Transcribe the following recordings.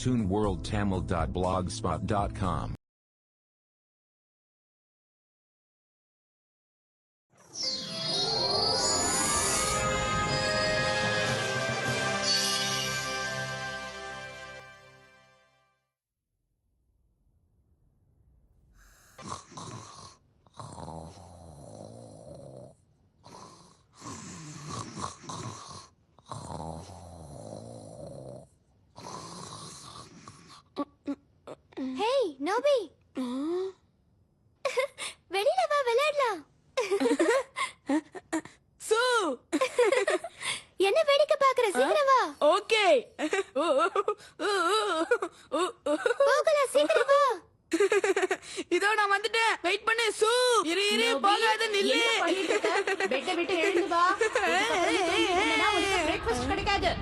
cartoonworldtamil.blogspot.com. Hey, Nobi. வெளியில வா விளையாடலாம். சூ என்ன வேடிக்கை பாக்குற? சீக்கிரம் வா. ஓகே போகலாம், சீக்கிரம் வா. இதோ நான் வந்துட்டேன். வெயிட் பண்ணு சூ. இரு போகாத நில்லு. பெட்ட விட்டு எழுந்து வா. இல்லனா உனக்கு பிரேக்ஃபாஸ்ட் கிடைக்காது.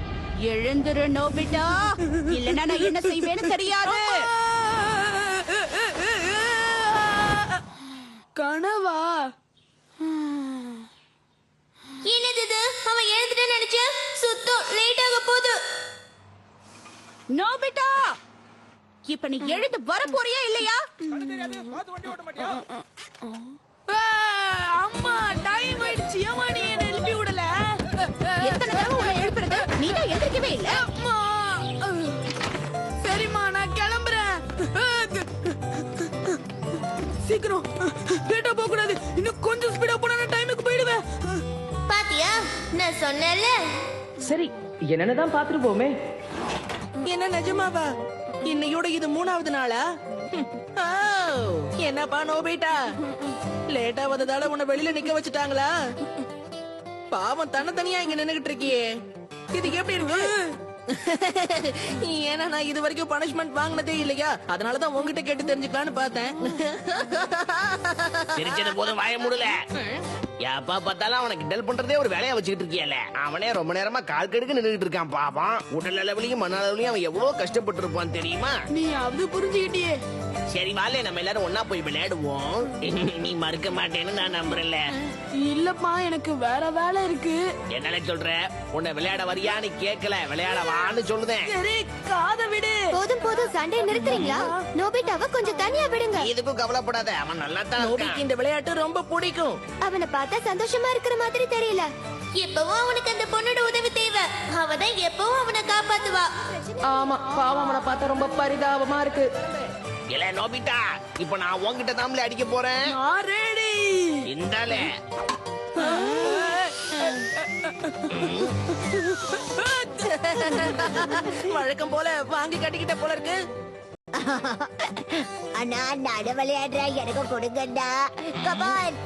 எழுந்துரு நோபிட்டா. இல்லனா நான் என்ன செய்வேன்னு தெரியாது. கனவா? என்னது? அவன் எழுந்துட்டு நினைச்சு சுத்தம் லேட் ஆக போகுது. நோபிட்டா, இப்ப நீ எழுந்து வர போறியா இல்லையா? அம்மா டைம் ஆயிடுச்சு. ஏமா நீ என்ன எழுப்பி விடல? எத்தனை தடவை உன்னை எழுப்புறது? நீ தான் எந்திரிக்கவே இல்ல. அம்மா சரிம்மா, நான் கிளம்புறேன். சீக்கிரம், லேட்டா போக கூடாது. இன்னும் கொஞ்சம் ஸ்பீடா போனா நான் டைமுக்கு போயிடுவேன். பாத்தியா, நான் சொன்னேன்ல. சரி, என்னதான் பாத்துட்டு போமே. என்ன நிஜமாவா? இன்னையோட இது 3வது நாளா? என்னப்பா நோபிட்டா, லேட்டா வந்ததால உன்னை வெளியில நிக்க வச்சுட்டாங்களா? பாவம், தனியா இங்க நின்னுகிட்டு இருக்கியே, இதுக்கு எப்படி இருக்கு? ஏன்னா நான் இது வரைக்கும் பனிஷ்மெண்ட் வாங்கினதே இல்லையா, அதனாலதான் உங்ககிட்ட கேட்டு தெரிஞ்சுக்கலான்னு பார்த்தேன். சிரிச்சது போதும் வாய மூடல. எப்ப பார்த்தாலும் அவனுக்கு டெல் பண்றதே ஒரு வேலையா வச்சுக்கிட்டு இருக்கியல. அவனே ரொம்ப நேரமா கால் கடுக்கு நின்னுட்டு இருக்கான். பாவம், உடல் அளவுலயும் மன அளவுலயும் அவன் எவ்வளவு கஷ்டப்பட்டு இருப்பான் தெரியுமா? நீ அது புரிஞ்சுக்கிட்டியே. சரி வாலே, நம்ம எல்லாரும் ஒன்னா போய் விளையாடுவோம். நீ மறுக்க மாட்டேன்னு நான் நம்புறேன்ல. இல்லப்பா, எனக்கு வேற வேலை இருக்கு. என்னால சொல்ற, உன்னை விளையாட வரியான்னு கேட்கல, விளையாட வான்னு சொல்லுதேன். சரி, காத விடு. போதும் போதும், சண்டையை நிறுத்துறீங்களா? நோபிட்டாவை கொஞ்சம் தனியா விடுங்க. இதுக்கும் கவலைப்படாத, அவன் நல்லா தான் நோபிக்கு இந்த விளையாட்டு ரொம்ப பிடிக்கும். அவனை பார்த்தா சந்தோஷமா இருக்கிற மாதிரி தெரியல. எப்பவும் அவனுக்கு அந்த பொண்ணோட உதவி தேவை. அவதான் எப்பவும் அவனை காப்பாத்துவா. ஆமா, பாவம், அவனை பார்த்தா ரொம்ப பரிதாபமா இருக்கு. இல்ல நோபிட்டா, இப்ப நான் உன்கிட்ட தாம்ல அடிக்க போறேன். நான் ரெடி. இந்தாலே. வழக்கம் போல வாங்கி கட்டிக்கிட்ட போல இருக்கு. அண்ணா, நானும் விளையாடுறேன், எனக்கு கொடுங்கண்ணா. கமான்,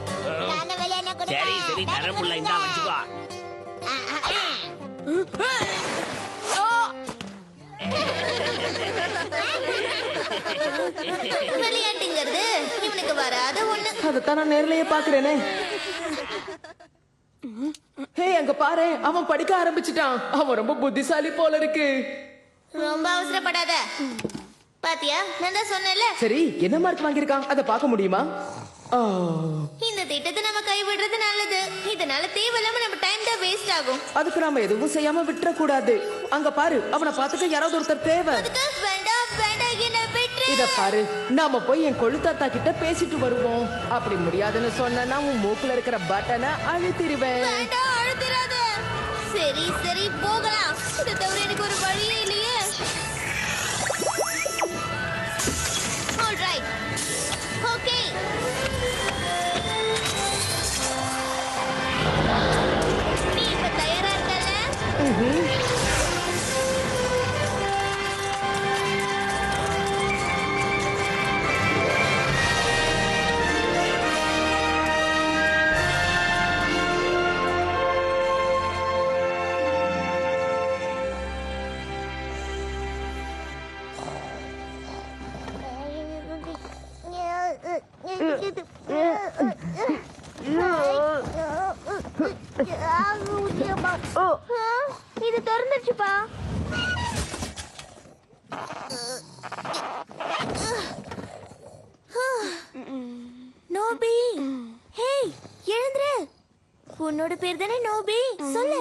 நானும் விளையாட கொடுங்க. சரி சரி, தரப்புள்ள இந்தா வச்சுக்கோ. விளையாட்டுங்கிறது இவனுக்கு வராத ஒண்ணு. அதத்தான் நான் நேர்லயே பாக்குறேனே. ஹே, அங்க பாரு, அவன் படிக்க ஆரம்பிச்சிட்டான். அவன் ரொம்ப புத்திசாலி போல இருக்கு. ரொம்ப அவசரப்படாத. பாத்தியா, நான் தான் சொன்னேன்ல. சரி, என்ன மார்க் வாங்கியிருக்கான், அதை பார்க்க முடியுமா? இந்த திட்டத்தை நம்ம கைவிடுறது நல்லது. இதனால தேவையில்லாம நம்ம டைம் தான் வேஸ்ட் ஆகும். அதுக்கு நாம எதுவும் செய்யாம விட்டுற கூடாது. அங்க பாரு, அவனை பார்த்துக்க யாராவது ஒருத்தர் தேவை. அதுக்கு வேண்டாம் வேண்டாம், என்ன விட்டுரு. இத பாரு, நாம போய் என் கொழுத்தாத்தா கிட்ட பேசிட்டு வருவோம். அப்படி முடியாதுன்னு சொன்னா உன் மூக்குல இருக்கிற பட்டனை அழுத்திடுவேன். வேண்டாம், அழுத்திராத. சரி சரி, போகலாம். இதை தவிர எனக்கு ஒரு வழியே இல்லையே. Alright, okay. நீ இப்ப தயாரா இருக்கல? இது திறந்துருச்சுப்பா. நோபி, ஹே, எழுந்துரு. உன்னோட பேர் தானே நோபி, சொல்லு.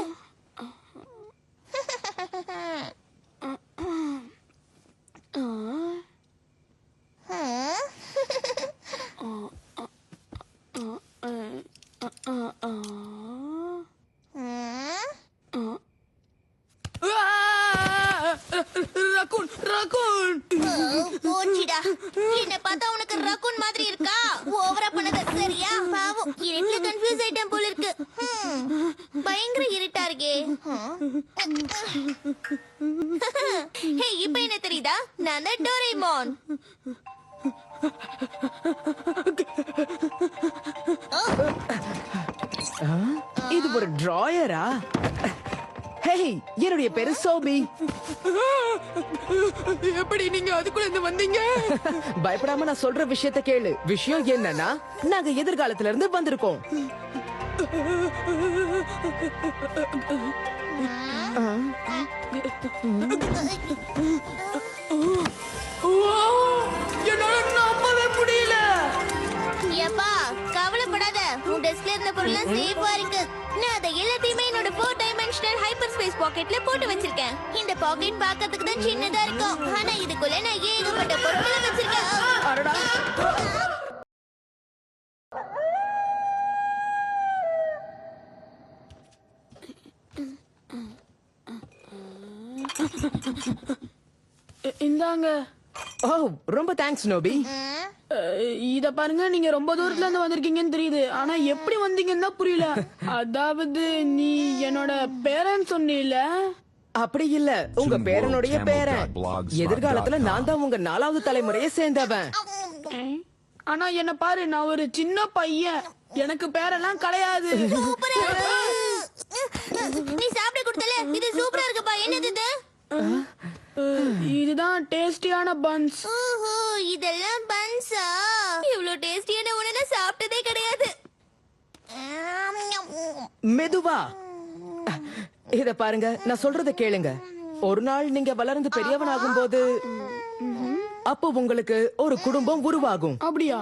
Raccoon raccoon. போச்சுடா. என்ன பார்த்தா உனக்கு ரக்கூன் மாதிரி இருக்கா? ஓவரா பண்ணது சரியா? பாவம், இருட்டுல கன்ஃபியூஸ் ஆயிட்டேன் போல இருக்கு. பயங்கர இருட்டா இருக்கே. ஹே, இப்ப என்ன தெரியுதா? நான் தான் டோரேமான். இது ஒரு டிராயரா? ஹேய், என்னுடைய பேரு சோபி. எப்படி நீங்க அதுக்குள்ள இருந்து வந்தீங்க? பயப்படாம நான் சொல்ற விஷயத்த கேளு. விஷயம் என்னன்னா, நாங்க எதிர்காலத்துல இருந்து வந்திருக்கோம். என்னால நம்பவே முடியல. ஏப்பா, கவலைப்படாத. உன் டெஸ்க்ல இருந்த பொருள்லாம் சேஃபா இருக்கு. நான் அதை எல்லாத்தையுமே என்னோட 4 டைமென்ஷனல் ஹைப்பர் ஸ்பேஸ் பாக்கெட்ல போட்டு வச்சிருக்கேன். இந்த பாக்கெட் பார்க்கிறதுக்கு தான் சின்னதா இருக்கும், ஆனா இதுக்குள்ள நான் ஏகப்பட்ட பொருட்களை வச்சிருக்கேன். அடடா. இந்தாங்க. ஓ, ரொம்ப தேங்க்ஸ் நோபி. இத பாருங்க, நீங்க ரொம்ப தூரத்துல இருந்து வந்திருக்கீங்கன்னு தெரியுது, ஆனா எப்படி வந்தீங்கன்னு தான் புரியல. அதாவது நீ என்னோட பேரன் சொன்னீல. அப்படி இல்ல, உங்க பேரனுடைய பேரன். எதிர்காலத்துல நான் தான் உங்க 4வது தலைமுறையை சேர்ந்தவன். ஆனா என்ன பாரு, நான் ஒரு சின்ன பையன், எனக்கு பேரெல்லாம் கிடையாது. நீ சாப்பிட கொடுத்தல, இது சூப்பரா இருக்குப்பா. என்னது இது? இதுதான் டேஸ்டியான பன்ஸ். ஓஹோ, இதெல்லாம் பன்ஸா? இவ்ளோ டேஸ்டியான உணவை நான் சாப்பிட்டதே கிடையாது. மெதுவா. இத பாருங்க, நான் சொல்றத கேளுங்க. ஒரு நாள் நீங்க வளர்ந்து பெரியவனாகும் போது, அப்போ உங்களுக்கு ஒரு குடும்பம் உருவாகும். அப்படியா?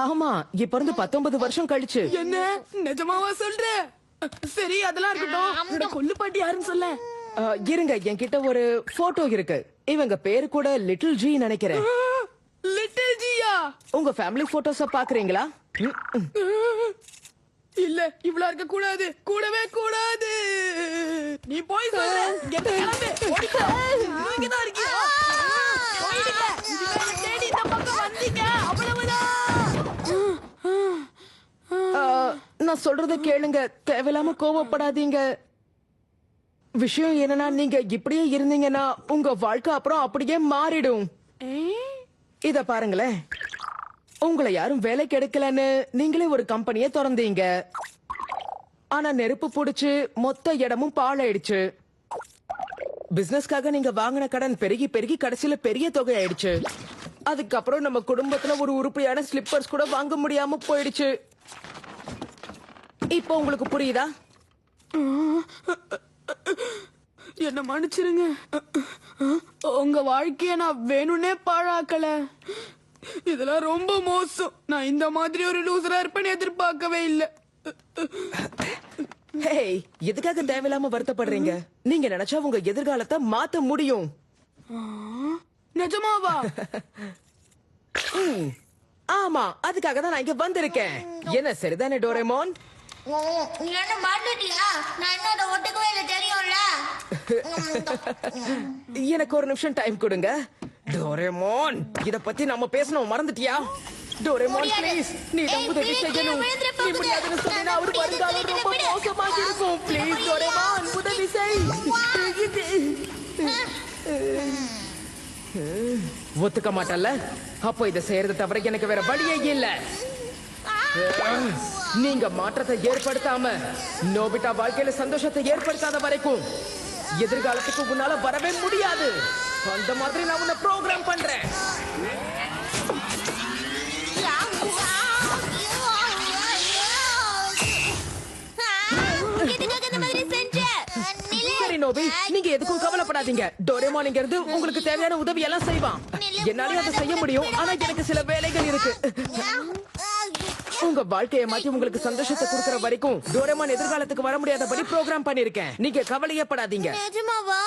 ஆமா, இப்ப இருந்து 19 வருஷம் கழிச்சு. என்ன நிஜமாவா சொல்ற? சரி, அதெல்லாம் இருக்கட்டும். உன்னோட கொள்ளு பாட்டி யாருன்னு சொல்ல. இருங்க, என்கிட்ட ஒரு போட்டோ இருக்கு. இவங்க பேரு கூட லிட்டில் ஜி நினைக்கிறேன். லிட்டில் ஜியா? உங்க ஃபேமிலி போட்டோஸ பாக்குறீங்களா? இல்ல, இவ்வளவு இருக்க கூடாது, கூடவே கூடாது. நீ போய் சொல்ற. கெட்ட கிளம்பு, ஓடிக்க. நீங்க தான் இருக்கீங்க. போயிடுங்க. இதுவேல தேடி இந்த பக்கம் வந்தீங்க, அவ்வளவுதான். நான் சொல்றத கேளுங்க, தேவையில்லாம கோவப்படாதீங்க. விஷயம் என்னன்னா, நீங்க இப்படியே இருந்தீங்கன்னா உங்க வாழ்க்கை அப்புறம் அப்படியே மாறிடும். இத பாருங்களேன், உங்களை யாரும் வேலைக்கு எடுக்கலன்னு நீங்களே ஒரு கம்பெனியை திறந்தீங்க. ஆனா நெருப்பு புடிச்சு மொத்த இடமும் பாழாயிடுச்சு. பிசினஸ்க்காக நீங்க வாங்கின கடன் பெருகி பெருகி கடைசியில பெரிய தொகை ஆயிடுச்சு. அதுக்கப்புறம் நம்ம குடும்பத்துல ஒரு உருப்படியான ஸ்லிப்பர்ஸ் கூட வாங்க முடியாம போயிடுச்சு. இப்போ உங்களுக்கு புரியுதா? என்ன மன்னிச்சிருங்க. உங்க வாழ்க்கைய நான் வேணும்னே பாழாக்கல. இதெல்லாம் ரொம்ப மோசம். நான் இந்த மாதிரி ஒரு லூசரா இருப்பேன்னு எதிர்பார்க்கவே இல்ல. ஹேய், எதுக்காக தேவையில்லாம வருத்தப்படுறீங்க? நீங்க நினைச்சா உங்க எதிர்காலத்தை மாத்த முடியும். நிஜமாவா? ஆமா, அதுக்காக தான் நான் இங்க வந்திருக்கேன். என்ன சரிதானே டோரேமோன்? என்ன மாட்டிட்டியா? நான் இன்னும் அதை ஒட்டுக்கவே இல்லை, தெரியும்ல. எனக்கு ஒரு நிமிஷம் டைம் கொடுங்க. டோரேமோன், இத பத்தி நம்ம பேசணும், மறந்துட்டியா? டோரேமோன் ப்ளீஸ், நீ தான் உதவி செய்யணும். நீ முடியாதுன்னு சொன்னா அவர் வருங்காலம் ரொம்ப மோசமாக இருக்கும். ப்ளீஸ் டோரேமோன், உதவி செய். ஒத்துக்க மாட்டல்ல? அப்போ இதை செய்யறது தவிர எனக்கு வேற வழியே இல்ல. நீங்க மாற்றத்தை ஏற்படுத்தாம நோபிட்டா வாழ்க்கையில சந்தோஷத்தை ஏற்படுத்தாத வரைக்கும் எதிர்காலத்துக்கு உன்னால வரவே முடியாது. அந்த மாதிரி நான் உன்னை ப்ரோக்ராம் பண்றேன். எதுக்காக இந்த மாதிரி செஞ்ச? சரி நோபி, நீங்க எதுக்கும் கவலைப்படாதீங்க. டோரேமான் இங்க இருந்து உங்களுக்கு தேவையான உதவி எல்லாம் செய்வான். என்னாலயும் அதை செய்ய முடியும், ஆனா எனக்கு சில வேலைகள் இருக்கு. உங்க வாழ்க்கையை மாத்தி உங்களுக்கு சந்தோஷத்தை கொடுக்கற வரைக்கும் டோரேமான் எதிர்காலத்துக்கு வர முடியாதபடி ப்ரோக்ராம் பண்ணிருக்கேன். நீங்க கவலையே படாதீங்க. நிஜமாவா?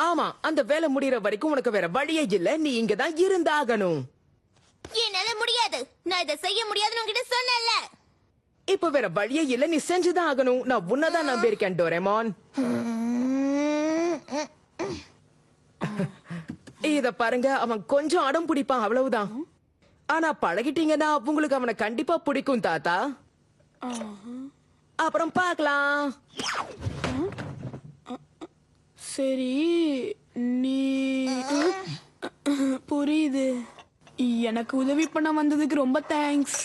ஆமா, அந்த வேலை முடியற வரைக்கும் உனக்கு வேற வழியே இல்ல. நீ இங்க தான் இருந்தாகணும். என்னால முடியாது. நான் இதை செய்ய முடியாதுன்னு உன்கிட்ட சொன்னேன்ல. இப்ப வேற வழியே இல்ல, நீ செஞ்சுதான் ஆகணும். நான் உன்னதான் நம்பியிருக்கேன் டோரேமான். இத பாருங்க, அவன் கொஞ்சம் அடம் பிடிப்பான், அவ்வளவுதான். ஆனா பழகிட்டீங்கன்னா உங்களுக்கு அவனை கண்டிப்பா பிடிக்கும் தாத்தா. அப்புறம் பார்க்கலாம். சரி, நீ புரியுது. எனக்கு உதவி பண்ண வந்ததுக்கு ரொம்ப தேங்க்ஸ்.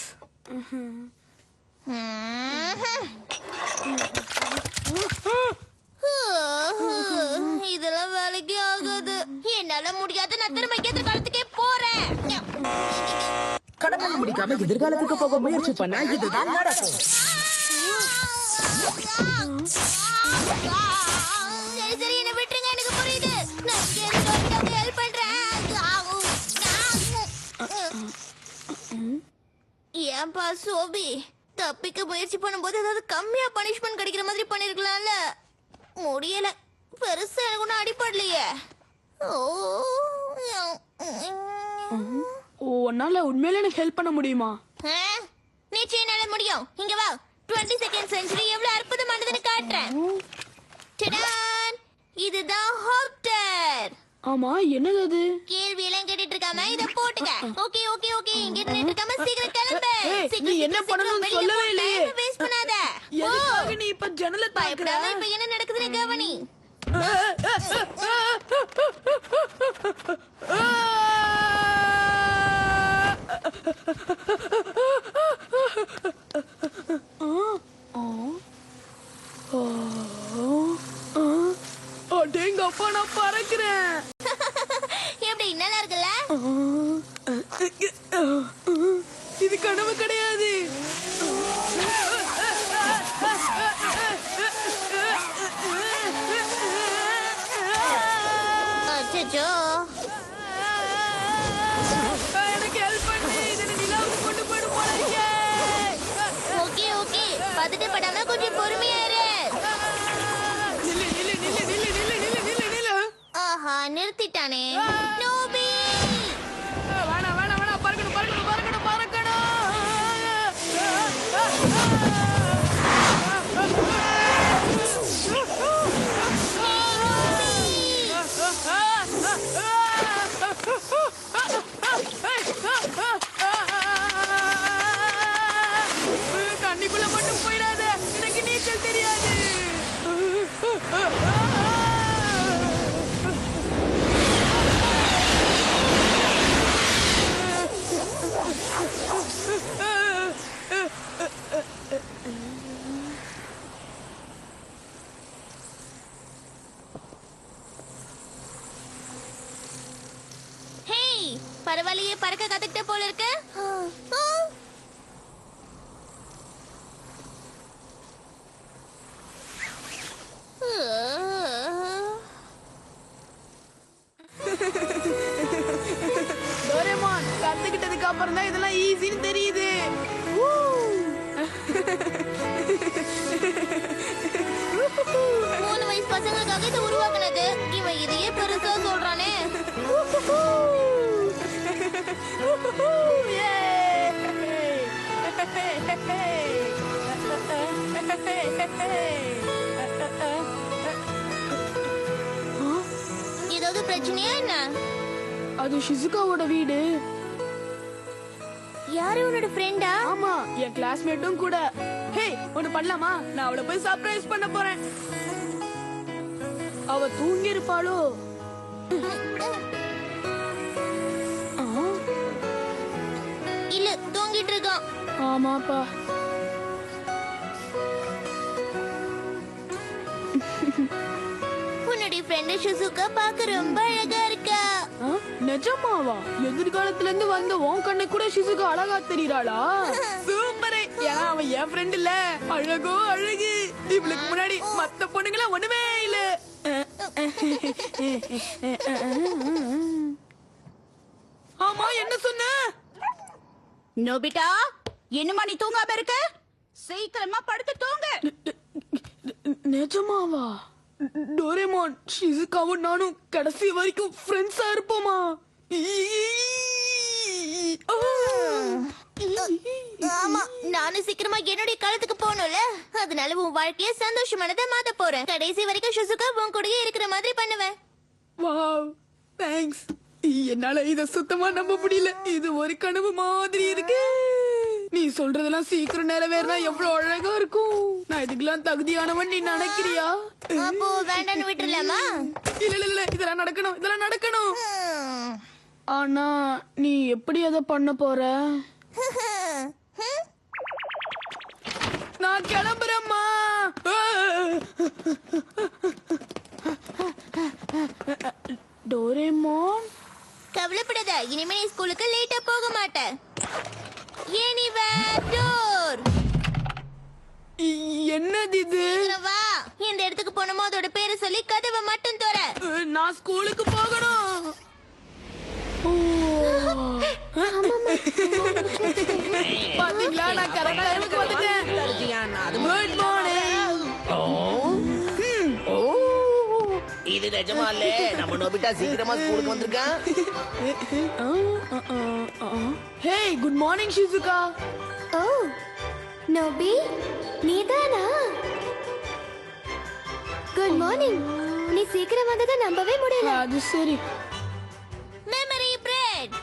இதெல்லாம் வேலைக்கு ஆகாது. என்னால முடியாது. நான் திரும்ப எதிர்காலத்துக்கே போறேன். கடமை முடிக்காம எதிர்காலத்துக்கு போக முயற்சி பண்ணா இதுதான் நடக்கும். சரி சரி, என்ன விட்டுருங்க. எனக்கு புரியுது. நான் எதிர்காலத்துக்கு ஹெல்ப் பண்றேன். ஏன்பா சோபி, தப்பிக்க முயற்சி பண்ணும்போது ஏதாவது கம்மியா பனிஷ்மெண்ட் கிடைக்கிற மாதிரி பண்ணிருக்கலாம்ல. முடியல. பெருசா எனக்கு ஒன்னும் அடிப்படலையே. உன்னால உண்மையில எனக்கு ஹெல்ப் பண்ண முடியுமா? நிச்சயம் என்னால முடியும். இங்க வா. 22nd செஞ்சுரி எவ்வளவு அற்புதமானதுன்னு காட்டுறேன். டடான்! இதுதான் ஹாப்டர். ஆமா, என்னது அது? கேள்வி எல்லாம் கேட்டுட்டு இருக்காம இத போட்டுக்க. ஓகே ஓகே ஓகே, இங்க நின்னு இருக்காம சீக்கிரம் கிளம்பு. நீ என்ன பண்ணணும்னு சொல்லவே இல்லையே. வேஸ்ட் பண்ணாத. எதுக்காக நீ இப்ப ஜன்னல தாக்குற? பயப்படாம இப்ப என்ன நடக்குதுன்னு கவனி. அடேங்கப்பா, நான் பறக்கிறேன். எப்படி நல்லா இருக்குல்ல? இது கனவு கிடையாது. அச்சச்சோ, எனக்கு ஹெல்ப் பண்ணு. இதை நிலாவுக்கு கொண்டு போயிடு போல இருக்கே. ஓகே ஓகே, பதட்டப்படாம கொஞ்சம் பொறுமையா இரு. நில்லு நில்லு நில்லு நில்லு நில்லு நில்லு நில்லு நில்லு. ஆஹா, நிறுத்திட்டானே. நோபி, வேணாம் வேணாம் வேணாம், பறக்கணும் பறக்கணும் பறக்கணும் பறக்கணும். தண்ணிக்குள்ள மட்டும் போயிடாத, எனக்கு நீச்சல் தெரியாது. ஹேய், பரவாயில்லையே, பறக்க கத்துக்கிட்ட போல இருக்கு. டோரேமான், கத்துக்கிட்டதுக்கு அப்புறம் தான் இதெல்லாம் ஈஸின்னு தெரியுது. 3 வயசு பசங்களுக்காக இதை உருவாக்குனது. இவன் இதையே பெருசா சொல்றானே. ஏதாவது பிரச்சனையா என்ன? அது ஷிசுகாவோட வீடு. யாரு உன்னோட ஃப்ரெண்டா? ஆமா, என் கிளாஸ்மேட்டும் கூட. ஹே, ஒண்ணு பண்ணலாமா? நான் அவளை போய் சர்ப்ரைஸ் பண்ண போறேன். அவ தூங்கி இருப்பாளோ? இல்ல, தூங்கிட்டு இருக்கான். ஆமாப்பா. உன்னுடைய ஃப்ரெண்ட் ஷிசுகா பார்க்க ரொம்ப அழகா இருக்கா. நிஜமாவா? எதிர்காலத்துல இருந்து வந்த உன் கண்ணை கூட ஷிசுகா அழகா தெரியறாளா? சூப்பர். ஏன்னா அவன் என் ஃப்ரெண்ட் இல்ல. அழகோ அழகு. இவளுக்கு முன்னாடி மத்த பொண்ணுங்களா ஒண்ணுமே இல்ல. ஆமா, என்ன சொன்ன? நோபிட்டா, என்னமா நீ தூங்காம இருக்க? சீக்கிரமா படுத்து தூங்கு. நிஜமாவா? டோரேமான், ஷிசுகாவும் நானும் கடைசி வரைக்கும் ஃப்ரெண்ட்ஸா இருப்போமா? ஆமா, நானும் சீக்கிரமா என்னுடைய காலத்துக்கு போகணும்ல. அதனால உன் வாழ்க்கைய சந்தோஷமானதா மாத்த போறேன். கடைசி வரைக்கும் ஷிசுகா உன் கூடயே இருக்கிற மாதிரி பண்ணுவேன். Wow, thanks. என்னால இத சுத்தமா நம்ப முடியல. இது ஒரு கனவு மாதிரி இருக்கு. நீ சொல்றதெல்லாம் சீக்கிரம் நிறைவேறினா எவ்வளவு அழகா இருக்கும். நான் இதுக்கெல்லாம் தகுதியானவன் நீ நினைக்கிறியா? அப்போ வேண்டான்னு விட்டுறலாமா? இல்ல இல்ல இல்ல, இதெல்லாம் நடக்கணும், இதெல்லாம் நடக்கணும். ஆனா நீ எப்படி அதை பண்ண போற? நான் கிளம்புறேம்மா. டோரேமான், கவலைப்படாத, இனிமே நீ ஸ்கூலுக்கு லேட்டா போக மாட்டேன். Anywhere door. என்னது இது? வா, இந்த இடத்துக்கு போனோமோ அதோட பேரை சொல்லி கதவை மட்டும் தோற. நான் ஸ்கூலுக்கு போகணும். பாத்தீங்களா, நான் கரெக்டா டைமுக்கு வந்துட்டேன். Good morning. இது நிஜமா இல்ல, நம்ம நோபிட்டா சீக்கிரமா ஸ்கூலுக்கு வந்திருக்கான். ஹே, குட் மார்னிங் ஷிசுகா. ஓ, நோபி நீதானா? Good morning. நீ சீக்கிரம் வந்ததை நம்பவே முடியல. அது சரி. Memory bread.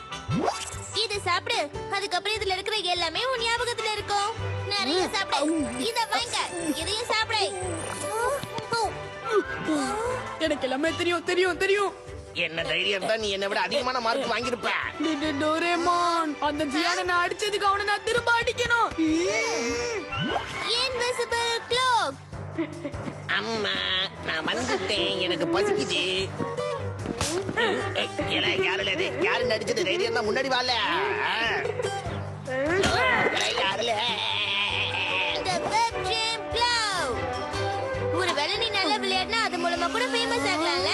இது சாப்பிடு, அதுக்கப்புறம் இதுல இருக்கிற எல்லாமே உன் ஞாபகத்துல இருக்கும். நிறைய சாப்பிடு. இத வாங்க, இதையும் சாப்பிடு. எனக்கு எல்லாமே தெரியும் தெரியும் தெரியும். என்ன தைரியம் தான் நீ என்னை விட அதிகமான மார்க் வாங்கியிருப்ப. டோரேமான், அந்த ஜியானை நான் அடிச்சதுக்கு அவனை நான் திரும்ப அடிக்கணும். Invisible cloak. அம்மா, நான் வந்துட்டேன், எனக்கு பசிக்குது. யாருல இது? யாரு நடிச்சது? தைரியம் தான் முன்னாடி வாழ. யாருல? The web gym cloud. ஒருவேளை நீ நல்லா விளையாடினா அது மூலமா கூட ஃபேமஸ் ஆகலாம்ல.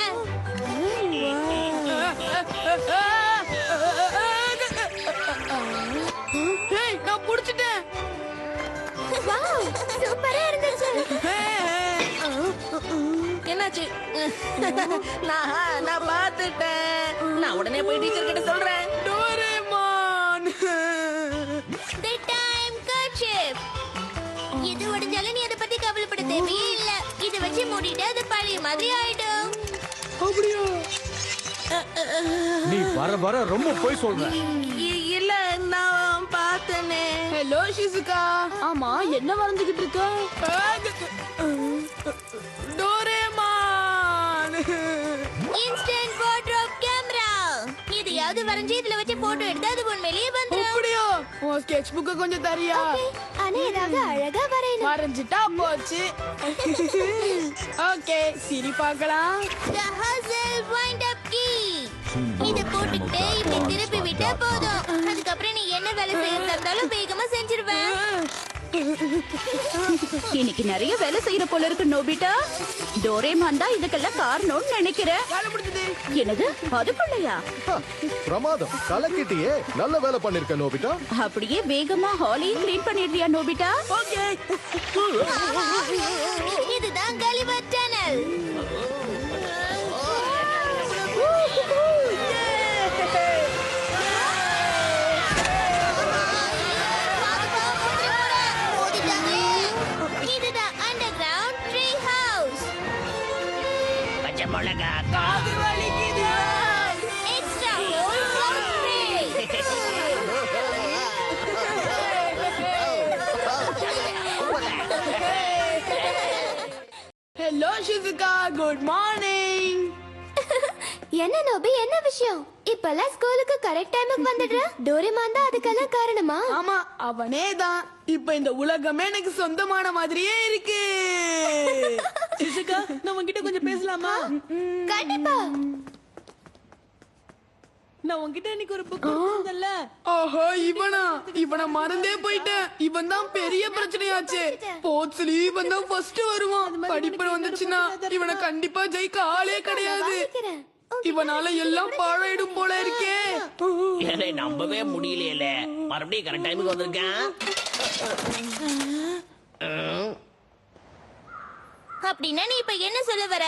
ஹேய், நான் புடிச்சிட்டேன். வாவ், சூப்பரா இருந்துச்சு. என்னாச்சு? நான் பாத்துட்டேன். நான் உடனே போய் டீச்சர் கிட்ட சொல்றேன். டோரேமான். The time kerchief. எது உடைஞ்சாலும் நீ அதை பத்தி கவலைப்பட தேவையே இல்ல. இதை வச்சு மூடிட்டு அது பழைய மாதிரி ஆயிடும். அப்படியா? நீ வர வர ரொம்ப போய் சொல்ற. இல்ல, நான் பார்த்தனே. ஹலோ ஷிசுகா. ஆமா, என்ன வரைஞ்சுகிட்டு இருக்க? டோரேமான். Instant wardrobe camera. எதையாவது வரைஞ்சி இதுல வச்சு போட்டோ எடுத்து அது உண்மையிலேயே வந்துரும். அப்படியா? உன் ஸ்கெட்ச் புக்க கொஞ்சம் தரியா? ஆனா ஏதாவது அழகா வரையணும். வரைஞ்சிட்டா போச்சு. ஓகே, சரி பார்க்கலாம். The hustle wind up key. இத போட்டுக்கிட்டு இப்படி திருப்பி விட்டா போதும். அதுக்கப்புறம் நீ என்ன வேலை செய்யறதா இருந்தாலும் வேகமா செஞ்சிருவேன். இன்னைக்கு நிறைய வேலை செய்யற போல இருக்கு நோபிட்டா. டோரேமான் தான் இதுக்கெல்லாம் காரணம்னு நினைக்கிறேன். வேலை முடிஞ்சது. என்னது, அதுக்குள்ளயா? பிரமாதம், கலக்கிட்டியே. நல்ல வேலை பண்ணிருக்க நோபிட்டா. அப்படியே வேகமா ஹாலையும் கிளீன் பண்ணிடுறியா நோபிட்டா? ஓகே. இதுதான் கலிவர் டனல். இதுதான் underground tree house. பச்சை மிளகா. காது வலிக்குது. Extra hole for free. Hello Shizuka, good morning. என்ன நோபி, என்ன விஷயம்? இப்பெல்லாம் ஸ்கூலுக்கு கரெக்ட் டைமுக்கு வந்துடுற? டோரேமான் தான் அதுக்கெல்லாம் காரணமா? ஆமா, அவனே தான். இப்ப இந்த உலகமே எனக்கு சொந்தமான மாதிரியே இருக்கு. ஷிசுகா, நான் உன்கிட்ட கொஞ்சம் பேசலாமா? கண்டிப்பா. நான் உன்கிட்ட இன்னைக்கு ஒரு புக் கொடுத்தேன்ல. ஆஹா, இவனை மறந்தே போயிட்டேன். இவன் தான் பெரிய பிரச்சனையாச்சு. ஸ்போர்ட்ஸ்ல இவன் தான் ஃபர்ஸ்ட் வருவான். படிப்புல வந்துச்சுன்னா இவனை கண்டிப்பா ஜெயிக்க ஆளே கிடையாது. இவனால எல்லாம் பாழாயிடும் போல இருக்கே. என்னை நம்பவே முடியலையில. மறுபடியும் கரெக்ட் டைமுக்கு வந்திருக்கேன். அப்படின்னா நீ இப்ப என்ன சொல்ல வர?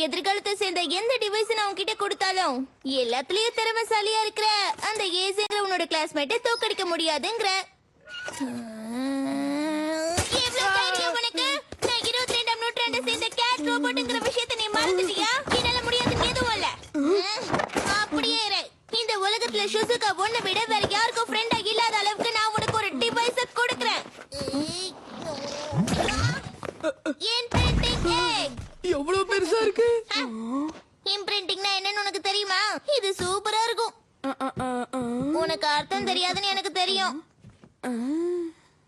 எதிர்காலத்தை சேர்ந்த எந்த டிவைஸ் நான் உன்கிட்ட கொடுத்தாலும் எல்லாத்துலயும் திறமைசாலியா இருக்கிற அந்த ஏசிங்கிற உன்னோட கிளாஸ்மேட்டை தோக்கடிக்க முடியாதுங்கிற. எவ்வளவு தைரியம் உனக்கு? நான் 22ஆம் நூற்றாண்டை சேர்ந்த கேட் ரோபோட்டுங்கிற விஷயத்தை நீ மறந்துட்டியா? என்னால முடியாதுன்னு எதுவும் இல்ல. அப்படியே இரு. ஷுசுகா உன்னை விட வேற யாருக்கும் ஃப்ரெண்டா இல்லாத அளவுக்கு நான் உனக்கு ஒரு டிவைஸ கொடுக்கறேன். இம்பிரிண்டிங் எக். எவ்வளவு பெருசா இருக்கு. இம்பிரிண்டிங்னா என்னன்னு உனக்கு தெரியுமா? இது சூப்பரா இருக்கும். உனக்கு அர்த்தம் தெரியாதுன்னு எனக்கு தெரியும்.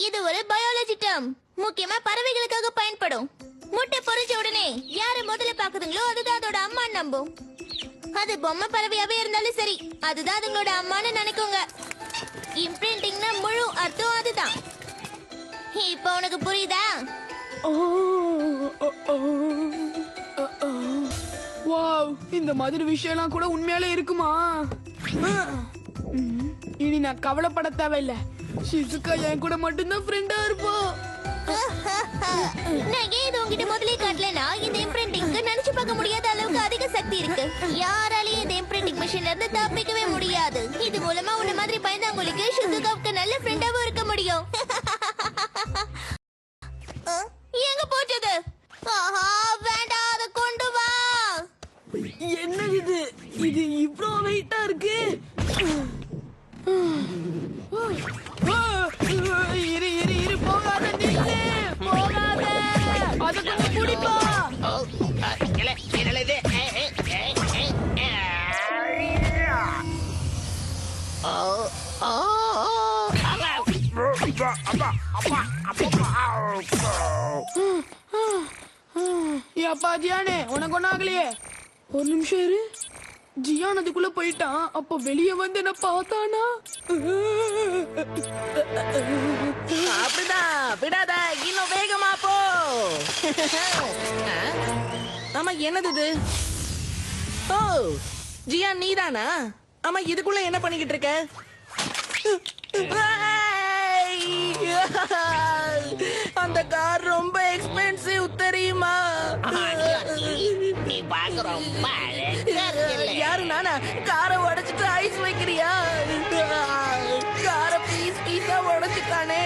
இது ஒரு பயாலஜி டேர்ம். முக்கியமா பறவைகளுக்காக பயன்படும். முட்டை பொரிச்ச உடனே யாரு முதல்ல பாக்குதுங்களோ அதுதான் அதோட அம்மா நம்பும். அது பொம்மை பறவையாவே இருந்தாலும் சரி, அதுதான் அதுங்களோட அம்மான்னு நினைக்குங்க. இம்பிரிண்டிங்னா முழு அர்த்தம் அதுதான். இப்போ உனக்கு புரியுதா? வாவ், இந்த மாதிரி விஷயம்லாம் கூட உண்மையாலே இருக்குமா? இனி நான் கவலைப்பட தேவையில்லை. ஷிசுகா என் கூட மட்டும்தான் ஃப்ரெண்டா இருப்பா. நான் ஏன் இது உங்ககிட்ட முதலே காட்டலனா, இந்த இம்பிரிண்டிங்க்கு நினைச்சு பார்க்க முடியாத அளவுக்கு அதிக சக்தி இருக்கு. யாராலையும் இந்த இம்பிரிண்டிங் மிஷின்ல இருந்து தப்பிக்கவே முடியாது. இது மூலமா உன்ன மாதிரி பயந்தாங்களுக்கு ஷிசுகாவுக்கு நல்ல ஃப்ரெண்டாவும் இருக்க முடியும். எங்க போச்சது? ஆஹா, வேண்டாம், அதை கொண்டு வா. என்னது இது? இது இவ்ளோ வெயிட்டா இருக்கு. இரு இரு இரு, போகாத, நில்லு, போகாத. அத கொஞ்சம் புடிப்பா. அப்பா ஜியானே, உனக்கு ஒன்னும் ஆகலையே? ஒரு நிமிஷம் இரு. ஜியான் அதுக்குள்ள போயிட்டான். அப்ப வெளியே வந்து என்ன பார்த்தானா? அப்படிதான் விடாத, இன்னும் வேகமா போ. ஆமா, என்னது இது? ஓ, ஜியா நீதானா? ஆமா, இதுக்குள்ள என்ன பண்ணிக்கிட்டு இருக்க? அந்த கார் ரொம்ப எக்ஸ்பென்சிவ் தெரியுமா? நீ பாக்க ரொம்ப அழகா இருக்கல. யாரு நானா? காரை உடைச்சிட்டு ஐஸ் வைக்கிறியா? காரை பீஸ் பீஸா உடைச்சுட்டானே.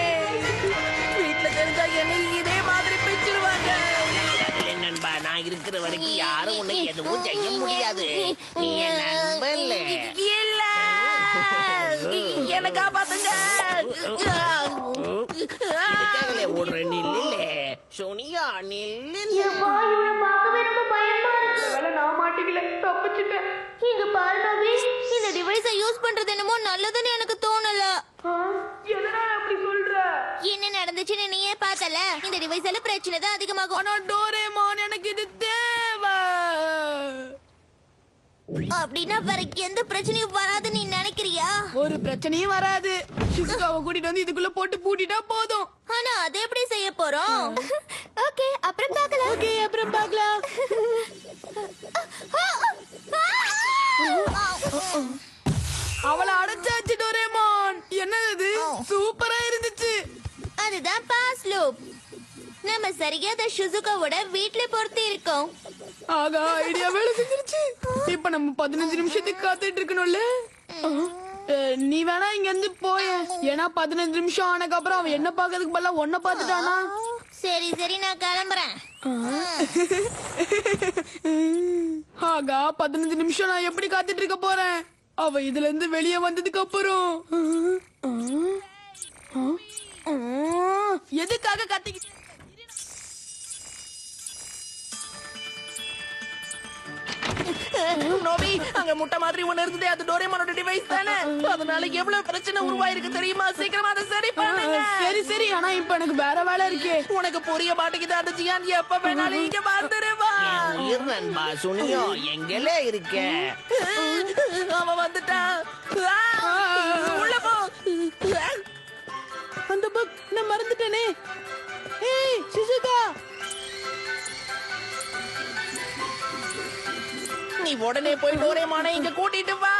வீட்டுல தெரிஞ்சா என்ன இதே மாதிரி பிச்சிருவாங்க. நண்பா, நான் இருக்கிற வரைக்கும் யாரும் உன்னை எதுவும் செய்ய முடியாது. நீ என் நண்பன் இல்ல. இல்ல, என்ன காப்பாத்துங்க. இதுக்காகலே ஓடுற நில்லுல சோனியா, நில்லு. பார்க்கவே ரொம்ப பயமா இருக்கு. நான் மாட்டிக்கல, தப்பிச்சுட்டேன். இங்க பாரு நோபி, இந்த டிவைஸை யூஸ் பண்றது என்னமோ நல்லதுன்னு எனக்கு தோணல. எதனால அப்படி சொல்ற? என்ன நடந்துச்சுன்னு நீயே பார்த்தல. இந்த டிவைஸால பிரச்சனை தான் அதிகமாகும். ஆனா டோரேமான், எனக்கு இது தேவை. அப்படின்னா வேற எந்த பிரச்சனையும் வராது நீ நினைக்கிறியா? ஒரு பிரச்சனையும் வராது. ஷிசுகாவை கூட்டிட்டு வந்து இதுக்குள்ள போட்டு பூட்டிட்டா போதும். ஆனா அதை எப்படி செய்ய போறோம்? ஓகே, அப்புறம் பார்க்கலாம். ஓகே, அப்புறம் பார்க்கலாம். அவளை அடைச்சாச்சு டோரேமான். என்னது? சூப்பரா இருந்துச்சு. அதுதான் பாஸ் லூப். நம்ம சரியா அந்த ஷிசுகாவோட வீட்ல பொறுத்து இருக்கோம். ஆகா, ஐடியா வேலை செஞ்சிருச்சு. இப்ப நம்ம 15 நிமிஷத்துக்கு காத்துட்டு இருக்கணும்ல. நீ வேணா இங்க இருந்து போய. ஏன்னா 15 நிமிஷம் ஆனக்கு அப்புறம் அவன் என்ன பாக்கிறதுக்கு பதிலா ஒன்ன பாத்துட்டானா. சரி சரி, நான் கிளம்புறேன். ஆகா, 15 நிமிஷம் நான் எப்படி காத்துட்டு இருக்க போறேன்? அவ இதுல இருந்து வெளியே வந்ததுக்கு அப்புறம் எதுக்காக கத்திக்கிட்டு? நோபி, அங்க முட்டை மாதிரி ஒண்ணு இருந்ததே, அது டோரேமானோட டிவைஸ் தானே? அதனால எவ்வளவு பிரச்சனை உருவாயிருக்கு தெரியுமா? சீக்கிரமா அதை சரி பண்ணுங்க. சரி சரி, ஆனா இப்ப எனக்கு வேற வேலை இருக்கே. உனக்கு புரிய மாட்டேங்குது. அந்த ஜியான் எப்ப வேணாலும் இங்க வந்துருவா. என் உயிர் நண்பா சுனியோ, எங்கல இருக்க? அவன் வந்துட்டான். உள்ள போ. அந்த புக் நான் மறந்துட்டேனே. ஏய் ஷிசுகா, நீ உடனே போய் டோரேமானை இங்க கூட்டிட்டு வா.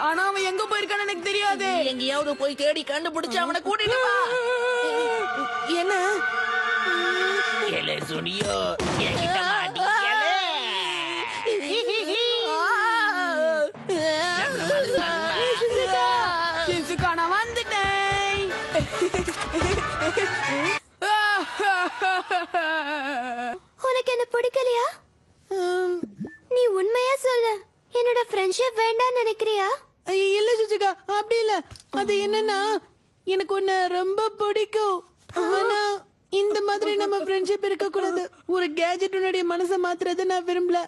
ஆனா அவன் எங்க போயிருக்கான்னு எனக்கு தெரியாது. எங்கேயாவது போய் தேடி கண்டுபிடிச்சு அவனை கூட்டிட்டு வா. என்ன? எல சுனியோ, என்கிட்ட மாட்டிக்கல. ஷிசுகா, நான் வந்துட்டேன். உனக்கு என்ன பிடிக்கலையா? நீ உண்மையா சொல்லு. என்னோட ஃப்ரெண்ட்ஷிப் வேண்டாம்னு நினைக்கிறியா? இல்ல சுச்சுக்கா அப்படி இல்ல அது என்னன்னா எனக்கு உன்னை ரொம்ப பிடிக்கும் ஆனா இந்த மாதிரி நம்ம ஃப்ரெண்ட்ஷிப் இருக்க கூடாது ஒரு கேஜெட் உன்னுடைய மனசை மாத்துறதை நான் விரும்பல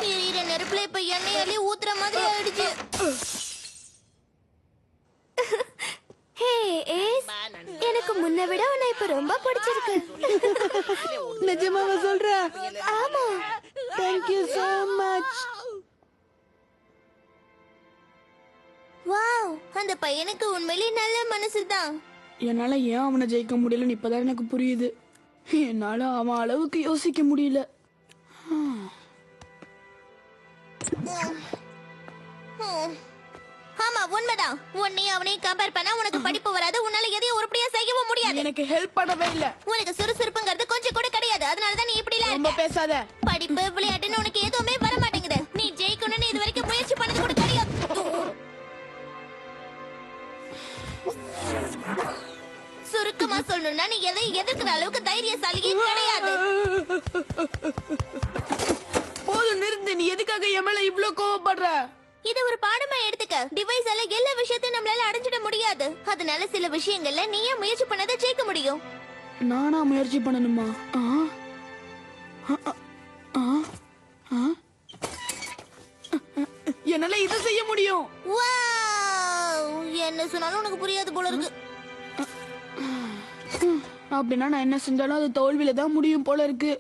எரியிற நெருப்புல இப்ப எண்ணெயாலே ஊத்துற மாதிரி ஆயிடுச்சு ஹே ஏஸ் எனக்கு முன்ன விட உன்னை இப்ப ரொம்ப பிடிச்சிருக்கு நிஜமாவா சொல்ற ஆமா thank you so much wow அந்த பையனுக்கு உண்மையிலேயே நல்ல மனசுதான் என்னால ஏன் அவனை ஜெயிக்க முடியலன்னு இப்பதான் எனக்கு புரியுது என்னால அவன் அளவுக்கு யோசிக்க முடியல ஆமா உண்மைதான் உன்னையும் அவனையும் கம்பேர் பண்ணா உனக்கு படிப்பு வராது உன்னால எதையும் உருப்படியா செய்யவும் முடியாது எனக்கு ஹெல்ப் பண்ணவே இல்ல உனக்கு சுறுசுறுப்புங்கிறது கொஞ்சம் கூட கிடையாது அதனாலதான் நீ இப்படி எல்லாம் ரொம்ப இருக்க. பேசாத படிப்பு விளையாட்டுன்னு உனக்கு எதுவுமே வர மாட்டேங்குது நீ ஜெயிக்கணும்னு இது வரைக்கும் முயற்சி பண்ணது கூட கிடையாது சுருக்கமா சொல்லணும்னா நீ எதையும் எதிர்க்கிற அளவுக்கு தைரியசாலியே கிடையாது போதும் நிறுத்து நீ எதுக்காக என் மேல இவ்ளோ கோவப்படுற இது ஒரு பாடமா எடுத்துக்க டிவைஸால எல்லா விஷயத்தையும் நம்மளால அடைஞ்சிட முடியாது அதனால சில விஷயங்கள்ல நீயே முயற்சி பண்ணதை ஜெயிக்க முடியும் நானா முயற்சி பண்ணணுமா என்னால இதை செய்ய முடியும் வாவ் என்ன சொன்னாலும் உனக்கு புரியாது போல இருக்கு அப்படின்னா நான் என்ன செஞ்சாலும் அது தோல்வியில தான் முடியும் போல இருக்கு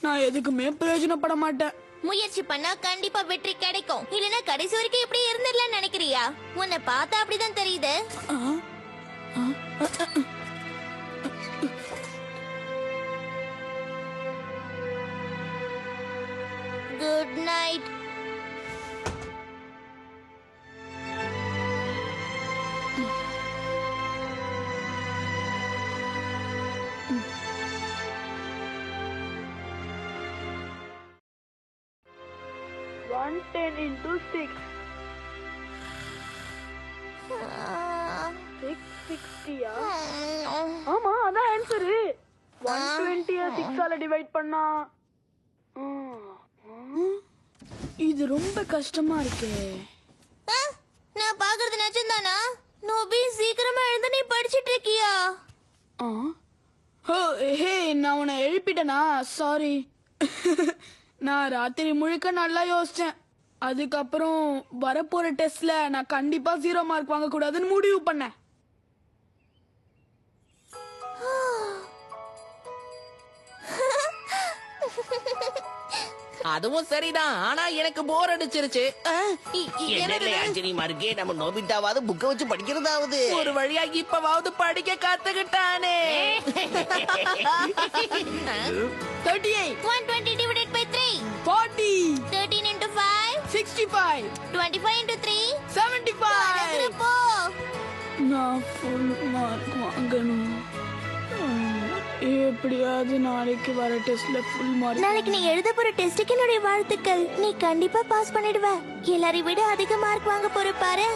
நான் எதுக்குமே பிரயோஜனப்பட மாட்டேன் முயற்சி பண்ணா கண்டிப்பா வெற்றி கிடைக்கும் இல்லனா கடைசி வரைக்கும் இப்படி இருந்துடலாம்னு நினைக்கிறியா உன்னை பார்த்தா அப்படிதான் தெரியுது குட் நைட் ஆமா அதான் ஆன்சர் 120 6 ஆல டிவைட் பண்ணா இது ரொம்ப கஷ்டமா இருக்கே நான் பாக்குறது நிஜம்தானா நோபி சீக்கிரமா எழுந்து நீ படிச்சிட்டு இருக்கியா ஹே நான் உன்னை எழுப்பிட்டேனா சாரி நான் ராத்திரி முழுக்க நல்லா யோசிச்சேன் அதுக்கப்புறம் வரப்போற டெஸ்ட்ல நான் கண்டிப்பா 0 மார்க் வாங்க கூடாதுன்னு முடிவு பண்ணேன் அதுவும் சரிதான் ஆனா எனக்கு போர் அடிச்சிருச்சு என்னல ஆச்சரியமா இருக்கே நம்ம நோபிட்டாவாவது புக்க வச்சு படிக்கிறதாவது ஒரு வழியா இப்பவாவது படிக்க கத்துக்கிட்டானே 38 120 divided by 3 40 13 into 5 65 25 into 3 75 போ நான் ஃபுல் மார்க் வாங்கணும் எப்படியாவது நாளைக்கு வர டெஸ்ட்ல ஃபுல் மார்க் நாளைக்கு நீ எழுத போற டெஸ்டுக்கு என்னுடைய வாழ்த்துக்கள் நீ கண்டிப்பா பாஸ் பண்ணிடுவ எல்லாரையும் விட அதிக மார்க் வாங்க போற பாரு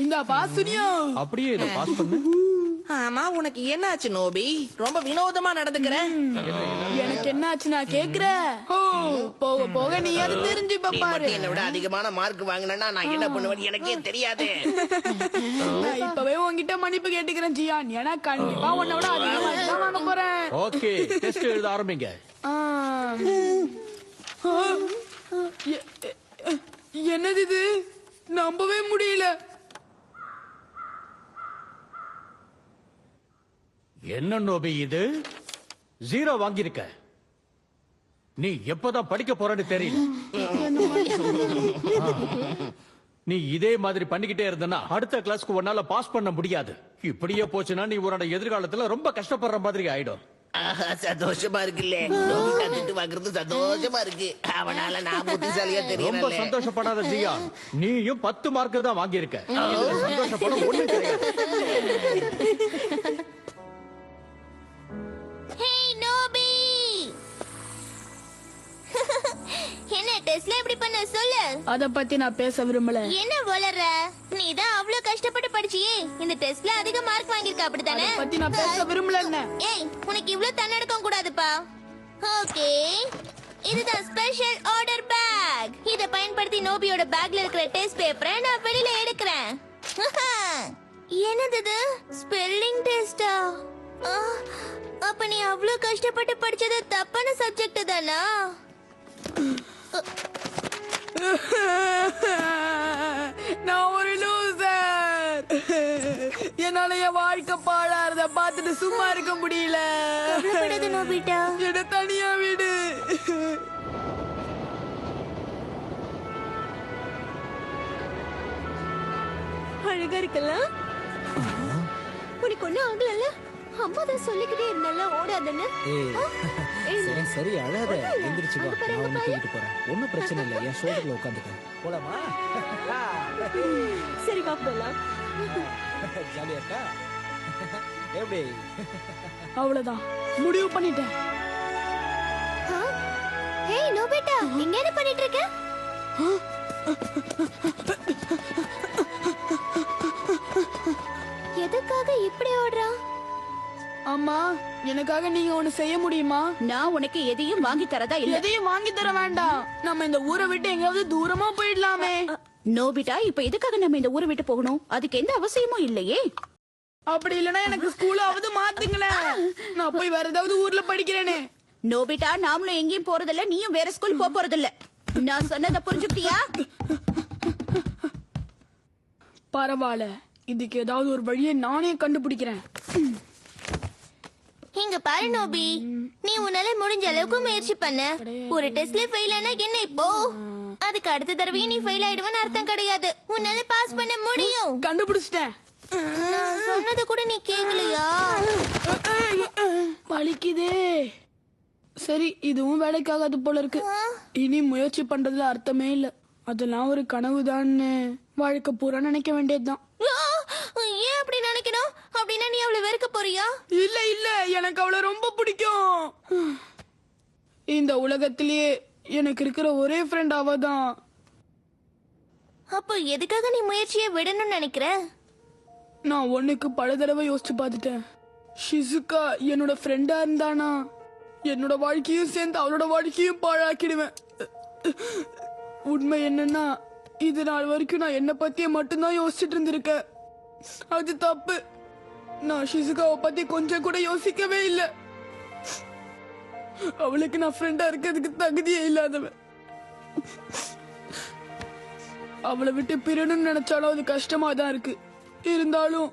இந்த பாஸ் சுனியோ அப்படியே இதை பாஸ் பண்ணு ஆமா உனக்கு என்னாச்சு நோபி ரொம்ப வினோதமா நடந்துக்கிற எனக்கு என்ன ஆச்சு நான் கேக்குறேன் போக போக நீ அது தெரிஞ்சு நீ பாரு மட்டும் என்னை விட அதிகமான மார்க் வாங்கினா நான் என்ன பண்ணுவேன்னு எனக்கே தெரியாது நான் இப்பவே உன்கிட்ட மன்னிப்பு கேட்டுக்கிறேன் ஜியான் ஏன்னா கண்டிப்பா உன்னை விட அதிகமா தான் வாங்க போறேன் ஓகே டெஸ்ட் எழுத ஆரம்பிங்க என்னது இது நம்பவே முடியல என்ன நோபி இது 0 வாங்கியிருக்க நீ எப்பதான் படிக்க போறன்னு தெரியல நீ இதே மாதிரி பண்ணிக்கிட்டே இருந்தனா அடுத்த கிளாஸ்க்கு உன்னால பாஸ் பண்ண முடியாது இப்படியே போச்சுன்னா நீ உன்னோட எதிர்காலத்துல ரொம்ப கஷ்டப்படுற மாதிரி ஆயிடும் ஆஹா, சந்தோஷமா இருக்குல்ல நோபிட்டா திட்டு வாங்குறது சந்தோஷமா இருக்கு அவனால நான் புத்திசாலியா ரொம்ப தெரியல சந்தோஷப்படாத ஜியா நீயும் 10 மார்க் தான் வாங்கியிருக்க இதுல சந்தோஷப்பட ஒண்ணும் கிடையாது ஹே நோபி என்ன டெஸ்ட்ல எப்படி பண்ண சொல்லு. அத பத்தி நான் பேச விரும்பல. என்ன வளர்ற? நீ தான் அவ்வளவு கஷ்டப்பட்டு படிச்சியே. இந்த டெஸ்ட்ல அதிக மார்க் வாங்கியிருக்க அப்படிதானே? அத பத்தி நான் பேச விரும்பல. என்ன ஏய், உனக்கு இவ்ளோ தன்னடக்கம் கூடாதுப்பா. ஓகே, இதுதான் ஸ்பெஷல் ஆர்டர் பேக். இத பயன்படுத்தி நோபியோட பேக்ல இருக்கிற டெஸ்ட் பேப்பரை நான் வெளியில எடுக்கிறேன். என்னது இது? ஸ்பெல்லிங் டெஸ்டா? அப்ப நீ அவ்ளோ கஷ்டப்பட்டு படிச்சது தப்பான சப்ஜெக்ட் தானா? நான் ஒரு லூசர். என்னால என் வாழ்க்கை பாழாறத பார்த்துட்டு சும்மா இருக்க முடியல. கவலைப்படாத நோபிட்டா. என்ன தனியா விடு. அழகா இருக்கலாம். உனக்கு ஒண்ணும் ஆகலல்ல? அம்மா தான் சொல்லிக்கிட்டே இருந்தால ஓடாதன்னு. சரி சரி அழாத, எந்திரிச்சு வா, நான் உன்னை தூக்கிட்டு போறேன். ஒன்னும் பிரச்சனை இல்லை, என் ஷோல்டர்ல உட்காந்துக்க. போலாமா? சரி வா போலாம். ஜாலியா இருக்கா? எப்படி? அவ்வளவுதான், முடிவு பண்ணிட்டேன். ஹேய் நோபிட்டா, இங்க என்ன பண்ணிட்டு இருக்க? எதுக்காக இப்படி ஓடுறா? அம்மா, எனக்காக நீங்க ஒண்ணு செய்ய முடியுமா? நான் உனக்கு எதையும் வாங்கி தரதா இல்ல. எதையும் வாங்கி தர வேண்டாம். நம்ம இந்த ஊரை விட்டு எங்கயாவது தூரமா போயிடலாமே. நோபிட்டா, இப்ப எதுக்காக நம்ம இந்த ஊரை விட்டு போகணும்? அதுக்கு எந்த அவசியமும் இல்லையே. அப்படி இல்லனா எனக்கு ஸ்கூலாவது மாத்துங்களேன். நான் போய் வேற ஏதாவது ஊர்ல படிக்கிறேனே. நோபிட்டா, நாமளும் எங்கேயும் போறதில்ல, நீயும் வேற ஸ்கூல் போறதில்ல. நான் சொன்னதை புரிஞ்சுக்கிட்டியா? பரவாயில்ல, இதுக்கு ஏதாவது ஒரு வழியை நானே கண்டுபிடிக்கிறேன். இங்க பாரு நோபி, நீ உன்னால முடிஞ்ச அளவுக்கு முயற்சி பண்ண. ஒரு டெஸ்ட்ல ஃபெயில் ஆனா என்ன இப்போ? அதுக்கு அடுத்த தடவை நீ ஃபெயில் ஆயிடுவேன்னு அர்த்தம் கிடையாது. உன்னால பாஸ் பண்ண முடியும். கண்டுபிடிச்சிட்டேன். நான் சொன்னது கூட நீ கேக்கலையா? வலிக்குதே. சரி, இதுவும் வேலைக்காகாது போல இருக்கு. இனி முயற்சி பண்றதுல அர்த்தமே இல்ல. அதெல்லாம் ஒரு கனவுதான்னு வாழ்க்கை பூரா நினைக்க வேண்டியதுதான். ஏன் அப்படி நினைக்கணும்? அப்படின்னா நீ அவளை வெறுக்க போறியா? இல்ல இல்ல, எனக்கு அவளை ரொம்ப பிடிக்கும். இந்த உலகத்திலேயே எனக்கு இருக்கிற ஒரே ஃப்ரெண்ட் அவதான். அப்போ எதுக்காக நீ முயற்சியை விடணும்னு நினைக்கிற? நான் ஒண்ணுக்கு பல தடவை யோசிச்சு பார்த்துட்டேன். ஷிசுகா என்னோட ஃப்ரெண்டா இருந்தானா என்னோட வாழ்க்கையும் சேர்ந்து அவளோட வாழ்க்கையும் பாழாக்கிடுவேன். உண்மை என்னன்னா, இது நாள் வரைக்கும் நான் என்ன பத்தியே மட்டும்தான் யோசிச்சுட்டு இருந்திருக்கேன். அது தப்பு. நான் ஷிசுகாவை பத்தி கொஞ்சம் கூட யோசிக்கவே இல்லை. அவளுக்கு நான் ஃப்ரெண்டா இருக்கிறதுக்கு தகுதியே இல்லாதவன். அவளை விட்டு பிறணும்னு நினைச்சாலும் அது கஷ்டமா தான் இருக்கு. இருந்தாலும்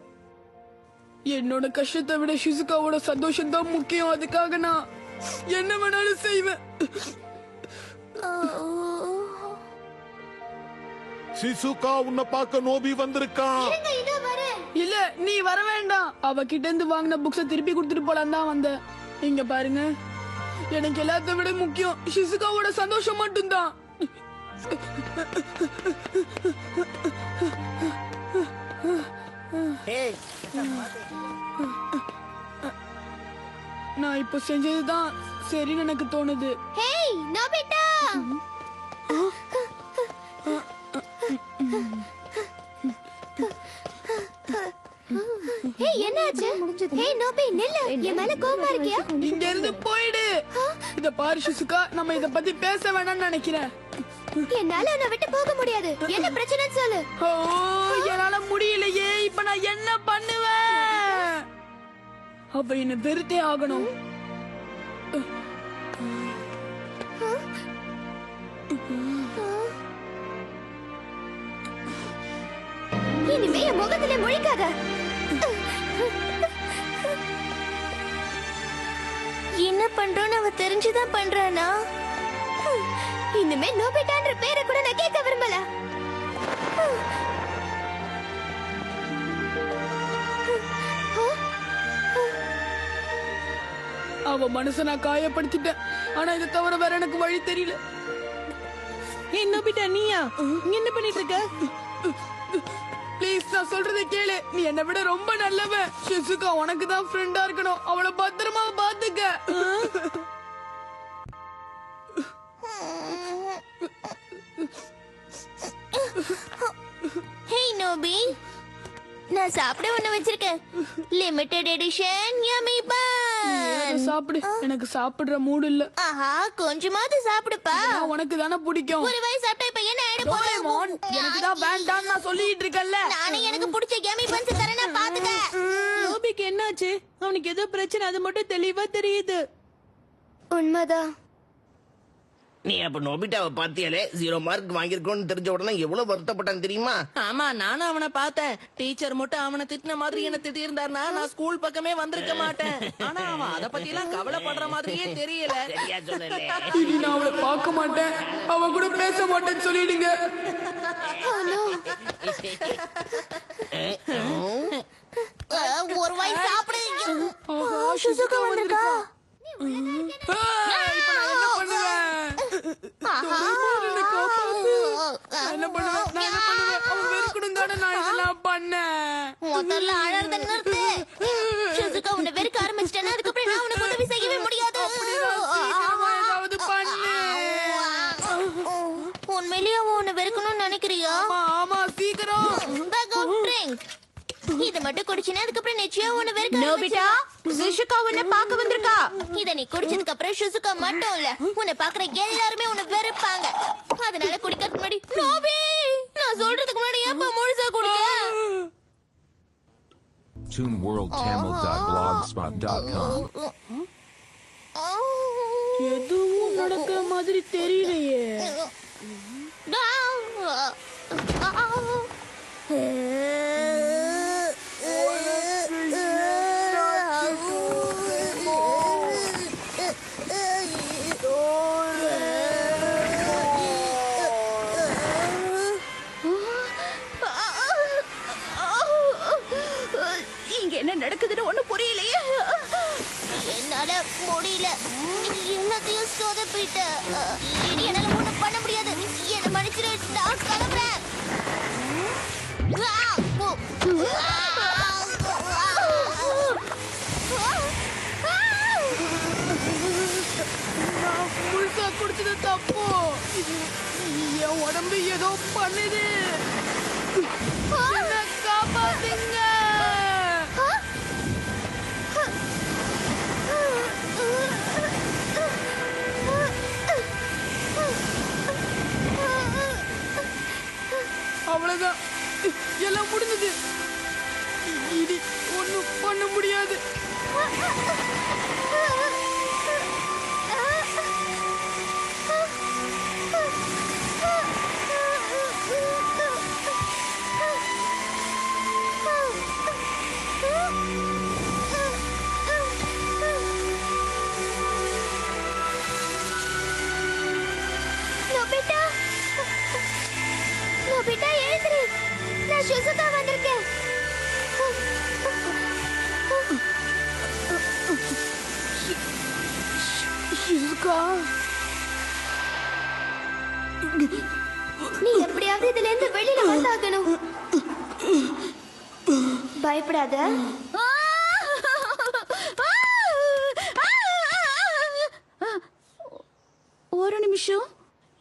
என்னோட கஷ்டத்தை விட ஷிசுகாவோட சந்தோஷம் தான் முக்கியம். அதுக்காக நான் என்ன வேணாலும் செய்வேன். சிசுகா, உன்னை பார்க்க நோபி வந்திருக்கான். இல்ல, நீ வர வேண்டாம். அவ கிட்ட இருந்து வாங்கின புக்ஸ திருப்பி கொடுத்துட்டு போலாம் தான் வந்தேன். இங்க பாருங்க, எனக்கு எல்லாத்த விட முக்கியம் ஷிசுகாவோட சந்தோஷம் மட்டும்தான். நான் இப்ப செஞ்சதுதான் சரின்னு எனக்கு தோணுது. ஹேய் நோபிட்டா, ஹேய் என்னாச்சு? ஹேய் நோபி, நில்லு. என் மேல கோவமா இருக்கியா? இங்க இருந்து போயிடு. இத பாரு ஷிசுகா, நம்ம இத பத்தி பேச வேணாம்னு நினைக்கிறேன். என்னால உன்னை விட்டு போக முடியாது. என்ன பிரச்சனைன்னு சொல்லு. ஓ, என்னால முடியலையே. இப்ப நான் என்ன பண்ணுவேன்? அப்ப என்ன வெறுத்தே ஆகணும். இனிமே என் முகத்துல முழிக்காத. என்ன பண்றோன்னு அவ தெரிஞ்சுதான் பண்றானா? இனிமே நோபிட்டான்ற பேரை கூட நான் கேட்க விரும்பல. அவ மனச நான் காயப்படுத்திட்டேன். ஆனா இதை தவிர வேற எனக்கு வழி தெரியல. என்ன பிட்ட நீயா இங்க என்ன பண்ணிட்டு இருக்க? ப்ளீஸ், நான் சொல்றதை கேளு. நீ என்னை விட ரொம்ப நல்லவன். ஷிசுகா உனக்கு தான் ஃப்ரெண்டா இருக்கணும். அவளை பத்திரமா பாத்துக்க. நான் சாப்பிட ஒண்ணு வச்சிருக்கேன். லிமிடெட் எடிஷன் யம்மி அதை பன். சாப்பிடு. எனக்கு சாப்பிடுற மூடு இல்ல. ஆஹா, கொஞ்சமாவது சாப்பிடுப்பா. நான் உனக்கு தானே பிடிக்கும். ஒரு வாய் சாப்பிட்டா இப்ப என்ன ஆயிட டோரேமான், எனக்கு தான் வேண்டாம்னு நான் சொல்லிட்டு இருக்கேன்ல. நானே எனக்கு பிடிச்ச யம்மி பன்ஸ் தரேன், நான் பாத்துக்க. நோபிக்கு என்னாச்சு? அவனுக்கு ஏதோ பிரச்சனை, அது மட்டும் தெளிவா தெரியுது. உண்மைதான். நீ அப்ப நோபிட்டாவை பாத்தியாலே 0 மார்க் வாங்கியிருக்கோன்னு தெரிஞ்ச உடனே எவ்வளவு வருத்தப்பட்டான் தெரியுமா? ஆமா, நானும் அவனை பார்த்தேன். டீச்சர் மட்டும் அவனை திட்டின மாதிரி என்ன திட்டி இருந்தாருன்னா நான் ஸ்கூல் பக்கமே வந்திருக்க மாட்டேன். ஆனா அவன் அத பத்தி எல்லாம் கவலைப்படுற மாதிரியே தெரியல. சரியா சொன்னே. இனி நான் அவளை பார்க்க மாட்டேன், அவன் கூட பேச மாட்டேன்னு சொல்லிடுங்க. ஒரு வாய் சாப்பிடு. ஆஹா, சுசுகா வந்திருக்கா. இப்ப நான் என்ன பண்ணுவேன்? என்னை காப்பாத்து. நான் என்ன பண்ணுவேன்? அவன் வெறுக்கணுங்கான நான் இதெல்லாம் பண்ணேன். முதல்ல அழறத நிறுத்து. சுசுகா உன்னை வெறுக்க ஆரம்பிச்சிட்டேன்னா அதுக்கப்புறம் நான் உனக்கு உதவி செய்யவே முடியாது. சீக்கிரமா ஏதாவது பண்ணு. உண்மையிலேயே அவன் உன்னை வெறுக்கணும்னு நினைக்கிறியா? ஆமா, சீக்கிரம். Bag of drink. இத மட்டும் குடிச்சினா அதுக்கப்புறம் நிச்சயம் உன்னை வெறுக்க நோபிட்டா, சுஷிகா உன்னை பார்க்க வந்திருக்கா. இத நீ குடிச்சதுக்கு அப்புறம் சுசுகா மட்டும் இல்ல, உன்னை பாக்குற எல்லாருமே உன்னை வெறுப்பாங்க. அதனால குடிக்கிறதுக்கு முன்னாடி நோபி, நான் சொல்றதுக்கு முன்னாடி ஏப்பா முழுசா குடிக்க? TuneWorldTamil.blogspot.com எதுவும் நடக்கிற மாதிரி தெரியலையே. இங்க என்ன நடக்குதுன்னு ஒண்ணும் புரியலையே. என்னால முடியல, எல்லாத்தையும் சொதப்பிட்ட. இனி என்னால ஒண்ணும் பண்ண முடியாது. என்ன மன்னிச்சிரு, நான் கிளம்புறேன். நான் முழுசா குடிச்சது தப்பு. என் உடம்பு ஏதோ பண்ணுது. என்னை காப்பாத்துங்க. அவ்வளவுதான், எல்லாம் முடிஞ்சது. இனி ஒண்ணும் பண்ண முடியாது. நோபிட்டா, நோபிட்டா எழுந்திரு. நான் சுசுகா வந்திருக்கேன். ஷிசுகா, நீ எப்படியாவது இதுல இருந்து வெளியில வந்தாகணும். பயப்படாத. ஒரு நிமிஷம்,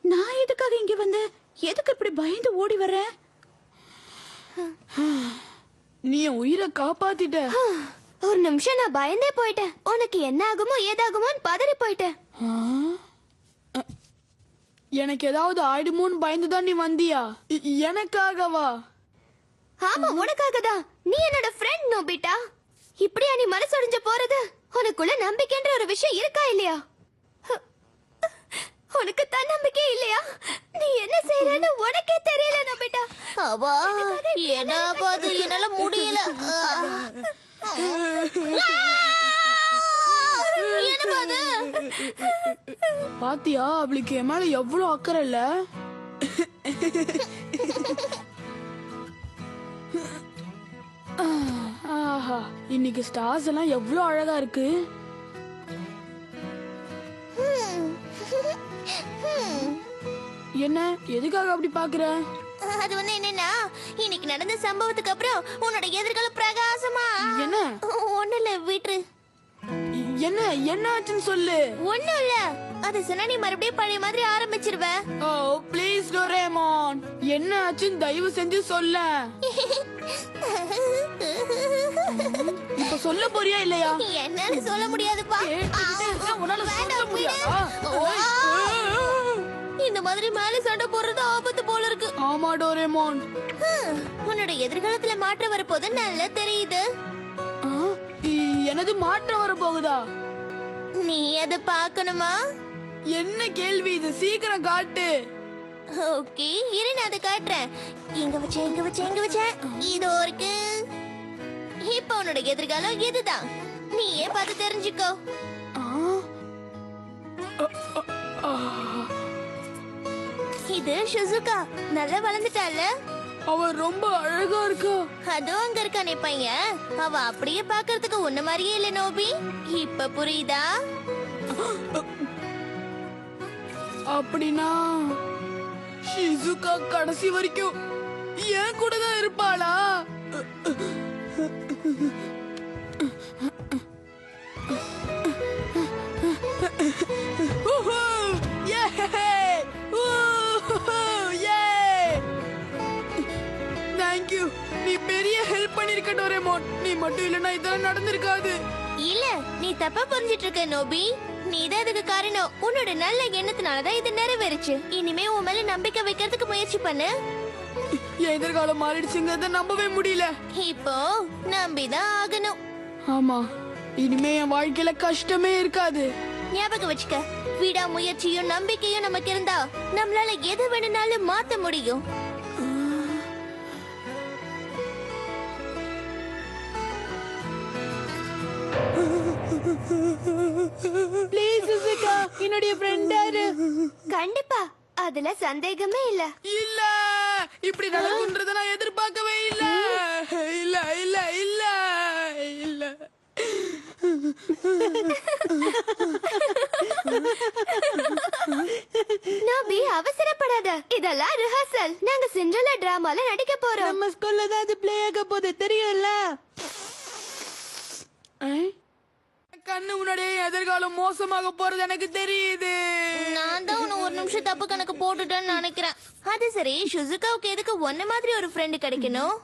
நான் எதுக்காக இங்க வந்தேன்? எதுக்கு இப்படி பயந்து ஓடி வர்றேன்? நீ என் உயிரை காப்பாத்திட்ட. ஒரு நிமிஷம் நான் பயந்தே போயிட்டேன். உனக்கு என்ன ஆகுமோ ஏதாகுமோன்னு பதறி போயிட்டேன். எனக்கு ஏதாவது ஆயிடுமோன்னு பயந்துதான் நீ வந்தியா? எனக்காகவா? ஆமா, உனக்காக தான். நீ என்னோட ஃப்ரெண்ட் நோபிட்டா. இப்படியா நீ மனசொடிஞ்சு போறது? உனக்குள்ள நம்பிக்கைன்ற ஒரு விஷயம் இருக்கா இல்லையா? உனக்கு தன்னம்பிக்கை இல்லையா? நீ என்ன செய்யறன்னு உனக்கே தெரியல நோபிட்டா. அவா என்ன பாது, என்னால முடியல. என்ன பாது? பாத்தியா, அவளுக்கு என் மேல எவ்வளவு அக்கறை இல்ல. ஆஹா, இன்னைக்கு ஸ்டார்ஸ் எல்லாம் எவ்வளவு அழகா இருக்கு. என்ன, எதுக்காக அப்படி பாக்குற? அது வந்து என்னன்னா, இன்னைக்கு நடந்த சம்பவத்துக்கு அப்புறம் உன்னோட எதிர்கால பிரகாசமா. என்ன? ஒண்ணு இல்ல, விட்டுரு. என்ன என்ன ஆச்சுன்னு சொல்லு. ஒண்ணும் இல்ல, அது சொன்னா நீ மறுபடியும் பழைய மாதிரி ஆரம்பிச்சிருவ. ஓ ப்ளீஸ் டோரேமான், என்ன ஆச்சுன்னு தயவு செஞ்சு சொல்ல. இப்ப சொல்ல போறியா இல்லையா? என்னால சொல்ல முடியாதுப்பா. கேட்டுக்கிட்டே இருக்க, உன்னால சொல்ல வேண்டாம், முடியாதா? இந்த மாதிரி மேல சண்டை போடுறது ஆபத்து போல இருக்கு. ஆமா டோரேமான். உன்னோட எதிர்காலத்துல மாற்றம் வரப்போது நல்லா தெரியுது. ஆ, எனது மாற்றம் வர போகுதா? நீ அதை பார்க்கணுமா? என்ன கேள்வி இது? சீக்கிரம் காட்டு. ஓகே, இரு நான் அதை காட்டுறேன். எங்க வச்சேன் இதோ இருக்கு. இப்ப உன்னோட எதிர்காலம் இதுதான். நீயே பார்த்து தெரிஞ்சுக்கோ. இது ஷிசுகா. நல்லா வளர்ந்துட்டால. அவ ரொம்ப அழகா இருக்கா. அதோ அங்க இருக்கானே பையன், அவ அப்படியே பாக்குறதுக்கு உன்ன மாதிரியே இல்ல நோபி. இப்ப புரியுதா? அப்படின்னா ஷிசுகா கடைசி வரைக்கும் என் கூட தான் இருப்பாளா? தேங்க்யூ, நீ பெரிய ஹெல்ப் பண்ணிருக்க டோரேமோன். நீ மட்டும் இல்லனா இதெல்லாம் நடந்திருக்காது. இல்ல, நீ தப்பா புரிஞ்சிட்டு இருக்க நோபி. நீதான் இதுக்கு காரணம். உன்னோட நல்ல எண்ணத்தினாலதான் இது நிறைவேறுச்சு. இனிமே உன் மேல நம்பிக்கை வைக்கிறதுக்கு முயற்சி பண்ணு. என் எதிர்காலம் மாறிடுச்சுங்கிறத நம்பவே முடியல. இப்போ நம்பிதான் ஆகணும். ஆமா, இனிமே என் வாழ்க்கையில கஷ்டமே இருக்காது. ஞாபகம் வச்சுக்க, விடா முயற்சியும் நம்பிக்கையும் நமக்கு இருந்தா நம்மளால எது வேணும்னாலும் மாத்த முடியும். ப்ளீஸ் ஷிசுகா, என்னுடைய ஃப்ரெண்டாரு. கண்டிப்பா, அதுல சந்தேகமே இல்ல. இல்ல, இப்படி நடக்கும்ன்றத நான் எதிர்பார்க்கவே இல்ல. இல்ல இல்ல இல்ல இல்ல. நோபி, அவசரப்படாத. இதெல்லாம் ரிஹர்சல். நாங்க சிண்ட்ரெல்லா டிராமால நடிக்க போறோம். நம்ம ஸ்கூல்ல தான் அது ப்ளே ஆக போகுது, தெரியும்ல? கண்ணு முன்னாடியே எதிர்காலம் மோசமாக போறது எனக்கு தெரியுது. நான் தான் உன்னை ஒரு நிமிஷம் தப்பு கணக்கு போட்டுட்டேன்னு நினைக்கிறேன். அது சரி, ஷிசுகாவுக்கு எதுக்கு ஒன்ன மாதிரி ஒரு ஃப்ரெண்ட் கிடைக்கணும்?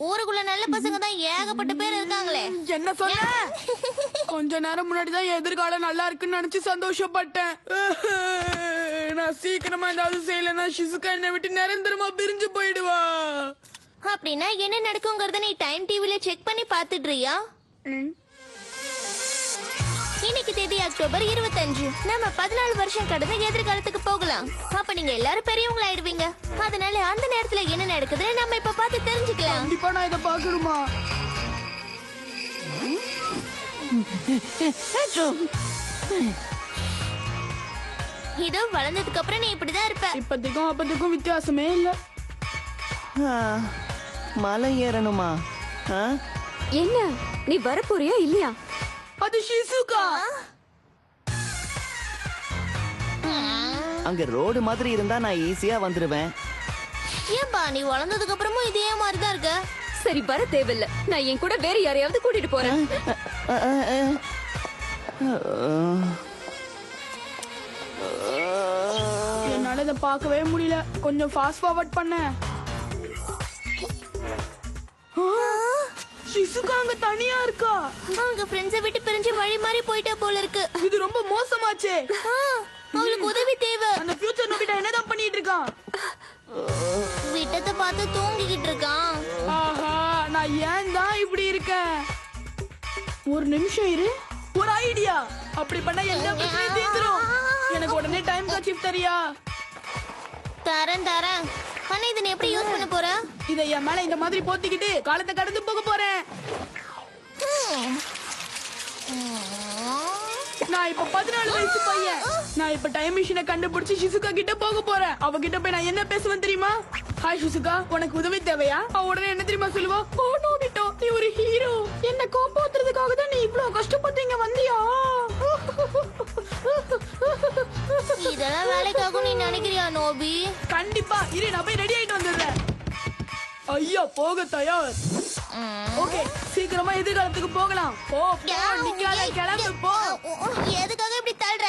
ஊருக்குள்ள நல்ல பசங்க தான் ஏகப்பட்ட பேர் இருக்காங்களே. என்ன சொன்ன? கொஞ்ச நேரம் முன்னாடி தான் எதிர்காலம் நல்லா இருக்குன்னு நினைச்சு சந்தோஷப்பட்டேன். நான் சீக்கிரமா ஏதாவது செய்யலன்னா ஷிசுகா என்னை விட்டு நிரந்தரமா பிரிஞ்சு போயிடுவா. அப்படின்னா என்ன நடக்குங்கிறத நீ டைம் டிவில செக் பண்ணி பாத்துடுறியா? இன்னைக்கு தேதி அக்டோபர் 25. நம்ம 14 வருஷம் கடந்து எதிர்காலத்துக்கு போகலாம். அப்ப நீங்க எல்லாரும் பெரியவங்க ஆயிடுவீங்க. அதனால அந்த நேரத்துல என்ன நடக்குதுன்னு நம்ம இப்ப பார்த்து தெரிஞ்சுக்கலாம். கண்டிப்பா நான் இதை பார்க்கணுமா? இதோ வளர்ந்ததுக்கு அப்புறம் நீ இப்படிதான் இருப்ப. இப்பத்துக்கும் அப்பத்துக்கும் வித்தியாசமே இல்ல. மலை ஏறணுமா? என்ன, நீ வரப்போறியா இல்லையா? அது ஷிசுகா. அங்க ரோடு மாதிரி இருந்தா நான் ஈஸியா வந்துருவேன். ஏன்பா நீ வளர்ந்ததுக்கு அப்புறமும் இதே மாதிரிதான் இருக்க? சரி, வர தேவையில்ல. நான் என் கூட வேற யாரையாவது கூட்டிட்டு போறேன். என்னால இதை பார்க்கவே முடியல. கொஞ்சம் ஃபாஸ்ட் ஃபார்வர்ட் பண்ண. ஷிசுகா அங்க தனியா இருக்கா. அவங்க ஃப்ரெண்ட்ஸை விட்டு பிரிஞ்சு வழி மாறி போயிட்டா போல இருக்கு. இது ரொம்ப மோசமாச்சே. அவளுக்கு உதவி தேவை. அந்த ஃபியூச்சர் நோபிட்டா என்னதான் பண்ணிட்டு இருக்கான்? விட்டத்தை பார்த்து தூங்கிக்கிட்டு இருக்கான். ஆஹா, நான் ஏன் தான் இப்படி இருக்கேன்? ஒரு நிமிஷம் இரு, ஒரு ஐடியா. அப்படி பண்ணா எல்லா பிரச்சனையும் தீர்ந்துரும். எனக்கு உடனே டைம் கர்ச்சீஃப் தரியா? தரேன். ஆனா இதை நீ எப்படி யூஸ் பண்ண போற? இதை என் மேல இந்த மாதிரி போத்திக்கிட்டு காலத்தை கடந்து போக போறேன். நான் இப்ப 14 வயசு பையன். நான் இப்ப டைம் மிஷினை கண்டுபிடிச்சு ஷிசுகா கிட்ட போக போறேன். அவகிட்ட போய் நான் என்ன பேசுவேன் தெரியுமா? ஹாய் ஷிசுகா, உனக்கு உதவி தேவையா? அவ உடனே என்ன தெரியுமா சொல்லுவா? ஓ நோபிட்டோ, நீ ஒரு ஹீரோ. என்ன காப்பாத்துறதுக்காக தான் நீ இவ்ளோ கஷ்டப்பட்டு இங்க வந்தியா? இதெல்லாம் வேலைக்காகும் நீ நினைக்கிறியா நோபி? கண்டிப்பா இரு, நான் போய் ரெடி ஆயிட்டு வந்துடுறேன். ஐயா, போக தயார். ஓகே, சீக்கிரமா எதிர்காலத்துக்கு போகலாம். போ, நிக்காத, கிளம்பு போ. எதுக்காக இப்படி தள்ளுற?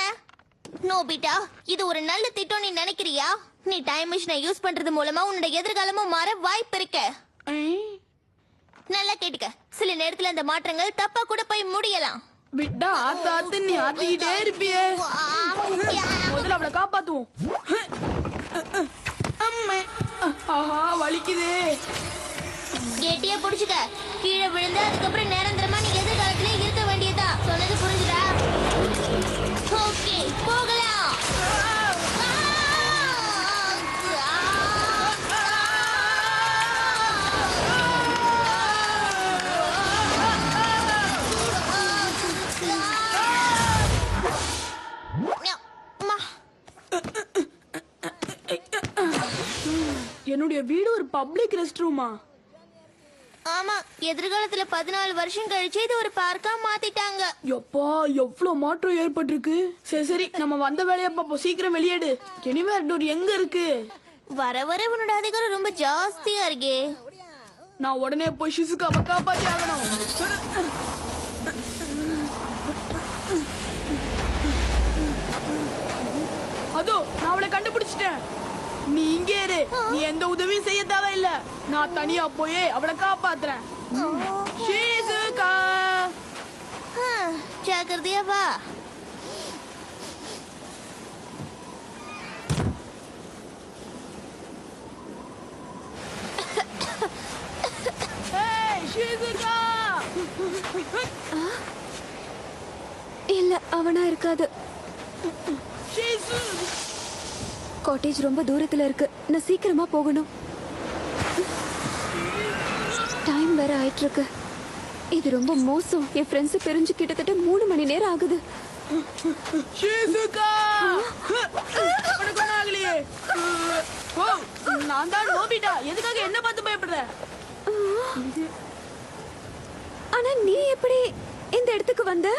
நோபிட்டா இது ஒரு நல்ல திட்டம் நீ நினைக்கிறியா? நீ டைம் மிஷினை யூஸ் பண்றது மூலமா உன்னோட எதிர்காலமும் மாற வாய்ப்பு இருக்கு. நல்லா கேட்டுக்க, சில நேரத்துல அந்த மாற்றங்கள் தப்பா கூட போய் முடியலாம். விட்டா ஆத்து நீ ஆத்திக்கிட்டே இருப்பியே. முதல்ல அவளை காப்பாத்துவோம். அம்மே, ஆஹா வலிக்குதே. கெட்டியா புடிச்சுக்க. கீழே விழுந்து அதுக்கப்புறம் நிரந்தரமா நீ எதிர்காலத்திலே இருக்க வேண்டியதா. சொன்னது புரிஞ்சுதா? ஓகே, போகலாம். என்னுடைய வீடு ஒரு பப்ளிக் ரெஸ்ட் ரூமா? ஆமா, எதிர்காலத்துல 14 வருஷம் கழிச்சு இது ஒரு பார்க்கா மாத்திட்டாங்க. எப்பா எவ்வளவு மாற்றம் ஏற்பட்டிருக்கு. சரி சரி, நம்ம வந்த வேலையை பாப்போம். சீக்கிரம் வெளியேடு. எனிவேர் டோர் எங்க இருக்கு? வர வர உன்னோட அதிகாரம் ரொம்ப ஜாஸ்தியா இருக்கே. நான் உடனே போய் ஷிசுகாவை காப்பாத்தி ஆகணும். அதோ நான் அவளை கண்டுபிடிச்சிட்டேன். நீ இங்கே இரு. நீ எந்த உதவியும் செய்ய தேவையில்ல. நான் தனியா போய் அவளை காப்பாத்துறேன். ஷிசுகா, ஜாக்கிரதையா வா. ஷிசுகா. இல்ல, அவனா இருக்காது. ஷிசு, காட்டேஜ் ரொம்ப தூரத்துல இருக்கு. நான் சீக்கிரமா போகணும். டைம் வேற ஆயிட்டு இருக்கு. இது ரொம்ப மோசம். என் ஃப்ரெண்ட்ஸ் பிரிஞ்சு கிட்டத்தட்ட 3 மணி நேரம் ஆகுது. ஷிசுகா, உனக்கு ஒண்ணும் ஆகலையே? ஓ, நான் தான் நோபிட்டா. எதுக்காக என்ன பார்த்து பயப்படுற? ஆனா நீ எப்படி இந்த இடத்துக்கு வந்த?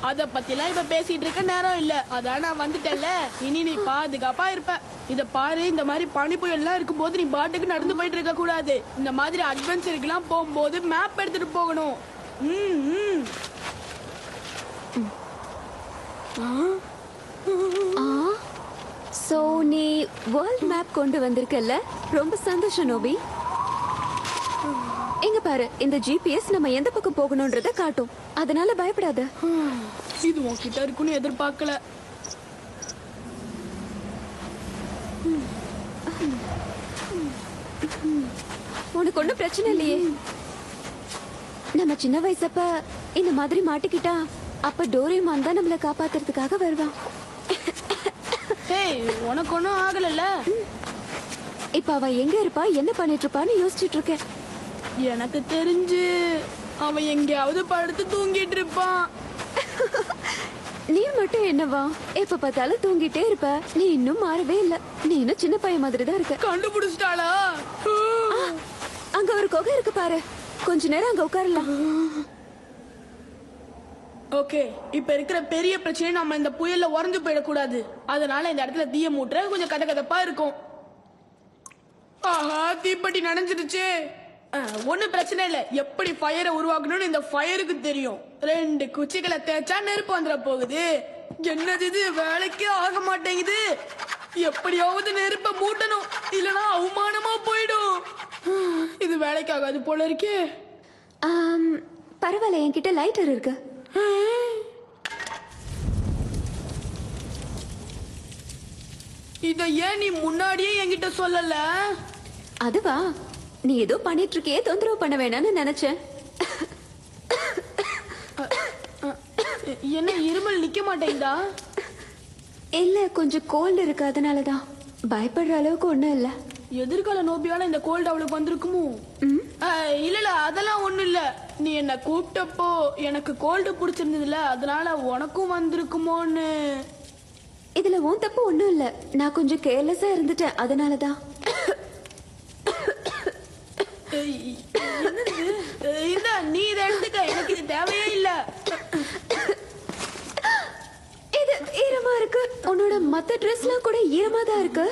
அத பத்திலாம் இப்ப பேசிட்டு இருக்க நேரம் இல்ல. அதான் நான் வந்துட்டேன்ல. இனி நீ பாதுகாப்பா இருப்ப. இத பாரு, இந்த மாதிரி பனி புயல் எல்லாம் இருக்கும்போது நீ பாட்டுக்கு நடந்து போயிட்டு இருக்க கூடாது. இந்த மாதிரி அட்வென்ச்சருக்கு எல்லாம் போகும்போது மேப் எடுத்துட்டு போகணும். சோ நீ வேர்ல்ட் மேப் கொண்டு வந்திருக்கல்ல? ரொம்ப சந்தோஷம் நோபி. எங்க பாரு, இந்த ஜிபிஎஸ் நம்ம எந்த பக்கம் போகணும்ன்றத காட்டும். அதனால பயப்படாத. இது உன்கிட்ட இருக்குன்னு எதிர்பார்க்கல. உனக்கு ஒண்ணும் பிரச்சனை இல்லையே? நம்ம சின்ன வயசப்ப இந்த மாதிரி மாட்டிக்கிட்டா அப்ப டோரேமான் தான் நம்மள காப்பாத்துறதுக்காக வருவான். ஏய், உனக்கு ஒண்ணும் ஆகலல்ல? இப்ப அவ எங்க இருப்பா, என்ன பண்ணிட்டு இருப்பான்னு யோசிச்சுட்டு இருக்கேன். எனக்கு தெரிஞ்சு அவன் எங்கேயாவது படுத்து தூங்கிட்டு இருப்பான். நீ மட்டும் என்னவா எப்ப பார்த்தாலும் தூங்கிட்டே இருப்ப. நீ இன்னும் மாறவே இல்ல. நீ இன்னும் சின்ன பையன் மாதிரி தான் இருக்க. கண்டுபிடிச்சிட்டாளா? அங்க ஒரு குகை இருக்கு பாரு. கொஞ்ச நேரம் அங்க உட்காரலாம். ஓகே, இப்ப இருக்கிற பெரிய பிரச்சனை நம்ம இந்த புயல்ல உறைஞ்சு போயிடக்கூடாது. அதனால இந்த இடத்துல தீய மூட்டுற கொஞ்சம் கதகதப்பா இருக்கும். ஆஹா, தீப்பெட்டி நனைஞ்சிடுச்சு. ஒன்னும் பிரச்சனை இல்ல. எப்படி ஃபயரை உருவாக்கணும்னு இந்த ஃபயருக்கு தெரியும். 2 குச்சிகளை தேய்ச்சா நெருப்பு வந்துட போகுது. என்னது இது, வேலைக்கே ஆக மாட்டேங்குது. எப்படியாவது நெருப்ப மூட்டணும், இல்லனா அவமானமா போயிடும். இது வேலைக்கு ஆகாது போல இருக்கே. பரவாயில்ல, என்கிட்ட லைட்டர் இருக்கு. இத ஏன் நீ முன்னாடியே என்கிட்ட சொல்லல? அதுவா, நீ ஏதோ பண்ணிட்டு இருக்கியே, தொந்தரவு பண்ண வேணாம்னு நினைச்சேன். என்ன இருமல் நிக்க மாட்டேங்குதா? இல்ல, கொஞ்சம் கோல்டு இருக்கு, அதனாலதான். பயப்படுற அளவுக்கு ஒண்ணும் இல்ல. எதிர்கால நோபியால இந்த கோல்டு அவளுக்கு வந்திருக்குமோ? இல்ல, அதெல்லாம் ஒண்ணும் இல்ல. நீ என்ன கூப்பிட்டப்போ எனக்கு கோல்டு பிடிச்சிருந்ததுல, அதனால உனக்கும் வந்திருக்குமோன்னு. இதுல உன் தப்பு ஒண்ணும் இல்ல. நான் கொஞ்சம் கேர்லெஸ்ஸா இருந்துட்டேன், அதனாலதான். இந்த நீ இதை எடுத்துக்க, எனக்கு இது தேவையே இல்ல. இது ஈரமா இருக்கு. உன்னோட மத்த ட்ரெஸ்லாம் கூட ஈரமா தான் இருக்கு.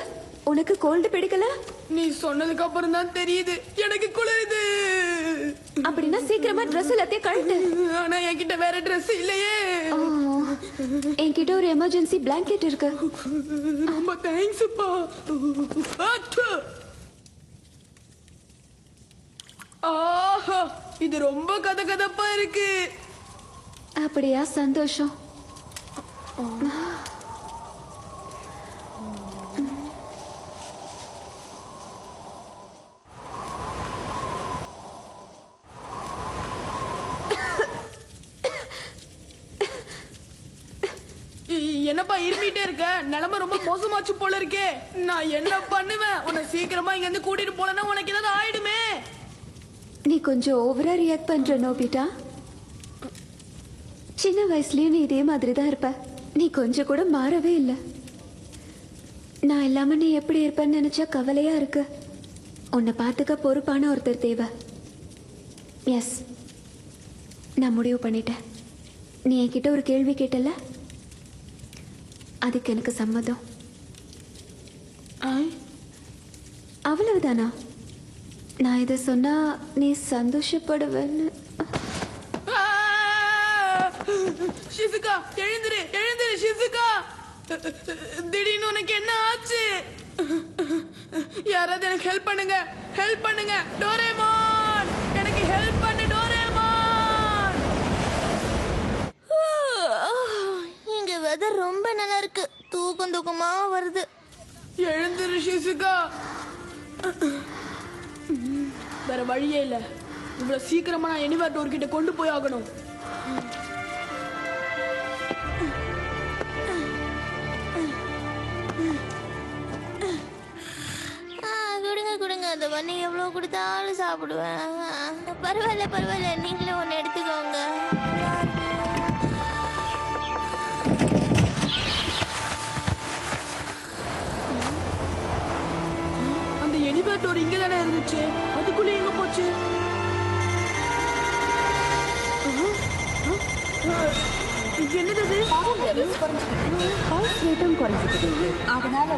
உனக்கு கோல்டு பிடிக்கல? நீ சொன்னதுக்கு அப்புறம் தான் தெரியுது எனக்கு குளிருது. அப்படின்னா சீக்கிரமா ட்ரெஸ் எல்லாத்தையும் கழட்டு. ஆனா என்கிட்ட வேற ட்ரெஸ் இல்லையே. என்கிட்ட ஒரு எமர்ஜென்சி பிளாங்கெட் இருக்கு. ரொம்ப தேங்க்ஸ்ப்பா. ஆஹா, இது ரொம்ப கதகதப்பா இருக்கு. அப்படியா, சந்தோஷம். என்னப்பா இருமிட்டே இருக்க? நிலைமை ரொம்ப மோசமாச்சு போல இருக்கே. நான் என்ன பண்ணுவேன்? உன்னை சீக்கிரமா இங்க இருந்து கூட்டிட்டு போலன்னா உனக்கு ஏதாவது ஆயிடுமே. நீ கொஞ்சம் ஓவரா ரியாக்ட் பண்ற நோபிட்டா. சின்ன வயசுலயும் நீ இதே மாதிரி தான் இருப்ப. நீ கொஞ்சம் கூட மாறவே இல்லை. நான் இல்லாம நீ எப்படி இருப்பேன்னு நினைச்சா கவலையா இருக்கு. உன்னை பார்த்துக்க பொறுப்பான ஒருத்தர் தேவை. எஸ், நான் முடிவு பண்ணிட்டேன். நீ என்கிட்ட ஒரு கேள்வி கேட்டல, அதுக்கு எனக்கு சம்மதம். அவ்வளவுதானா? நான் இதை சொன்னா நீ சந்தோஷப்படுவேன்னு. ஷிசுகா, எழுந்திரு எழுந்திரு ஷிசுகா. திடீர்னு உனக்கு என்ன ஆச்சு? யாராவது எனக்கு ஹெல்ப் பண்ணுங்க, ஹெல்ப் பண்ணுங்க. டோரேமான், எனக்கு ஹெல்ப் பண்ணு டோரேமான். இங்க வெதர் ரொம்ப நல்லா இருக்கு. தூக்கம் தூக்கமா வருது. எழுந்திரு ஷிசுகா. வேற வழியே இல்ல. இவ்வளவு சீக்கிரமா நான் எனிவேர் டோர் கிட்ட கொண்டு போய் ஆகணும். கொடுங்க கொடுங்க. அந்த பண்ணி எவ்வளவு கொடுத்தாலும் சாப்பிடுவேன். பரவாயில்ல பரவாயில்ல, நீங்களே ஒன்னு எடுத்துக்கோங்க. அந்த எனிவேர் டோர் இங்க தானே இருந்துச்சு. அதுக்குள்ள எங்க போச்சு? என்னது இது? அதனால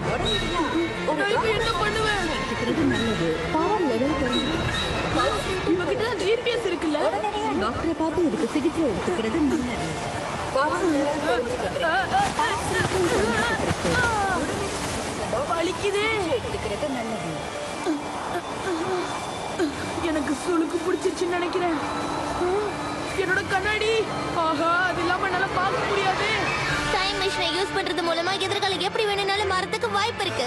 நான் இப்ப என்ன பண்ணுவேன்? நல்லது. பவர் லெவல் இவகிட்ட ஜிபிஎஸ் இருக்குல்ல. டாக்டரை பார்த்து இதுக்கு சிகிச்சை எடுத்துக்கிறது நல்லது. வலிக்குதே. எடுத்துக்கிறது நல்லது. எனக்கு சுளுக்கு பிடிச்சிருச்சுன்னு நினைக்கிறேன். என்னோட கண்ணாடி. ஆஹா, அது இல்லாம என்னால பார்க்க முடியாது. டைம் மிஷினை யூஸ் பண்றது மூலமா எதிர்காலம் எப்படி வேணும்னாலும் மாறதுக்கு வாய்ப்பு இருக்கு.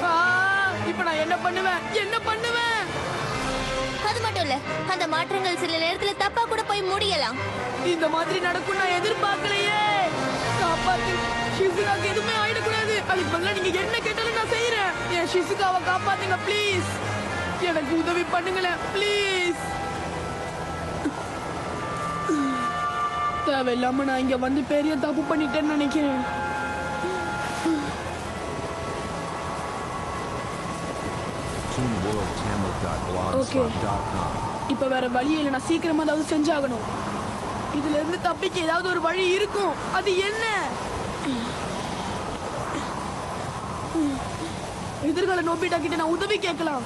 இப்ப நான் என்ன பண்ணுவேன்? என்ன பண்ணுவேன்? அது மட்டும் இல்ல, அந்த மாற்றங்கள் சில நேரத்துல தப்பா கூட போய் முடியலாம். இந்த மாதிரி நடக்கும் நான் எதிர்பார்க்கலையே. காப்பாத்து. ஷிசுகாக்கு எதுவுமே ஆயிடக்கூடாது. அதுக்கு பதிலா நீங்க என்ன கேட்டாலும் நான் செய்யறேன். என் ஷிசுகாவை காப்பாத்துங்க ப்ளீஸ். எனக்கு உதவி பண்ணுங்களேன் ப்ளீஸ். தேவையில்லாம நான் இங்க வந்து பெரிய தப்பு பண்ணிட்டேன்னு நினைக்கிறேன். ஓகே, இப்ப வேற வழி இல்லை. நான் சீக்கிரமா ஏதாவது செஞ்சாகணும். இதுல இருந்து தப்பிக்க ஏதாவது ஒரு வழி இருக்கும். அது என்ன? எதிர்கால நோபிட்டா கிட்ட நான் உதவி கேட்கலாம்.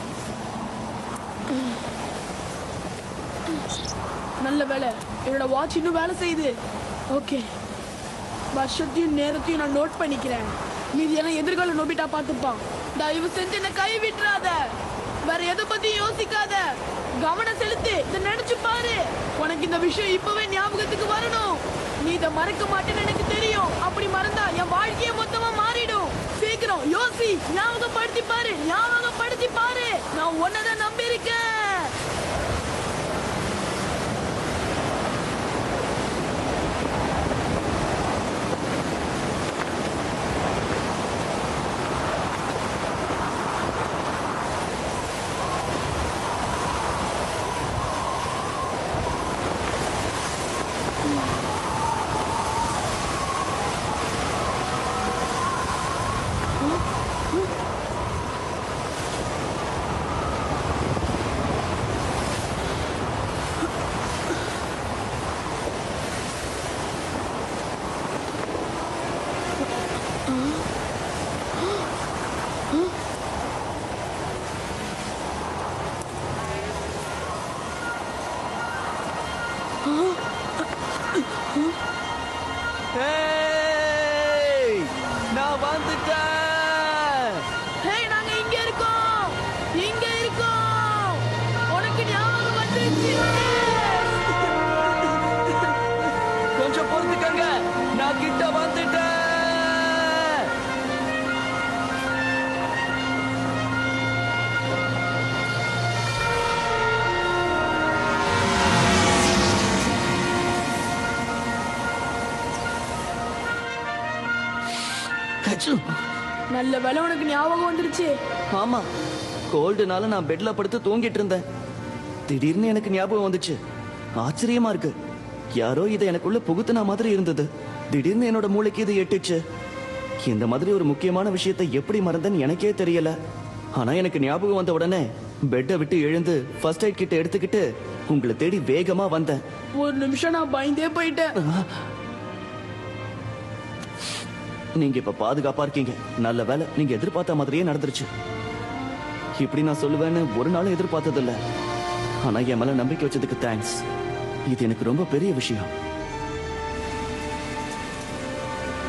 நல்ல வேலை, என்னோட வாட்ச் இன்னும் வேலை செய்யுது. ஓகே, வருஷத்தையும் நேரத்தையும் நான் நோட் பண்ணிக்கிறேன். மீதி எல்லாம் எதிர்கால நோபிட்டா பார்த்துப்பான். தயவு செஞ்சு என்ன கை விட்டுறாத. வேற எதை பத்தியும் யோசிக்காத. கவனம் செலுத்து. இதை நினைச்சு பாரு. உனக்கு இந்த விஷயம் இப்பவே ஞாபகத்துக்கு வரணும். நீ இதை மறக்க மாட்டேன்னு எனக்கு தெரியும். அப்படி மறந்தா என் வாழ்க்கையே மொத்தமா மாறிடும். சீக்கிரம் யோசி. ஞாபகப்படுத்தி பாரு, ஞாபகப்படுத்தி பாரு. நான் உன்னதான் நம்பி இருக்கேன். நல்ல வேலை உனக்கு ஞாபகம் வந்துருச்சு. ஆமா, கோல்டுனால நான் பெட்ல படுத்து தூங்கிட்டு இருந்தேன். திடீர்னு எனக்கு ஞாபகம் வந்துச்சு. ஆச்சரியமா இருக்கு. யாரோ இதை எனக்குள்ள புகுத்துன மாதிரி இருந்தது. திடீர்னு என்னோட மூளைக்கு இது எட்டுச்சு. இந்த மாதிரி ஒரு முக்கியமான விஷயத்தை எப்படி மறந்தேன்னு எனக்கே தெரியல. ஆனா எனக்கு ஞாபகம் வந்த உடனே பெட்டை விட்டு எழுந்து ஃபர்ஸ்ட் எய்ட் கிட்ட எடுத்துக்கிட்டு உங்களை தேடி வேகமா வந்தேன். ஒரு நிமிஷம் நான் பயந்தே போயிட்டேன். நீங்க இப்ப பாதுகாப்பா இருக்கீங்க. நல்ல வேலை, நீங்க எதிர்பார்த்த மாதிரியே நடந்துருச்சு. இப்படி நான் சொல்லுவேன்னு ஒரு நாளும் எதிர்பார்த்தது இல்ல. ஆனா என் மேல நம்பிக்கை வச்சதுக்கு தேங்க்ஸ். இது எனக்கு ரொம்ப பெரிய விஷயம்.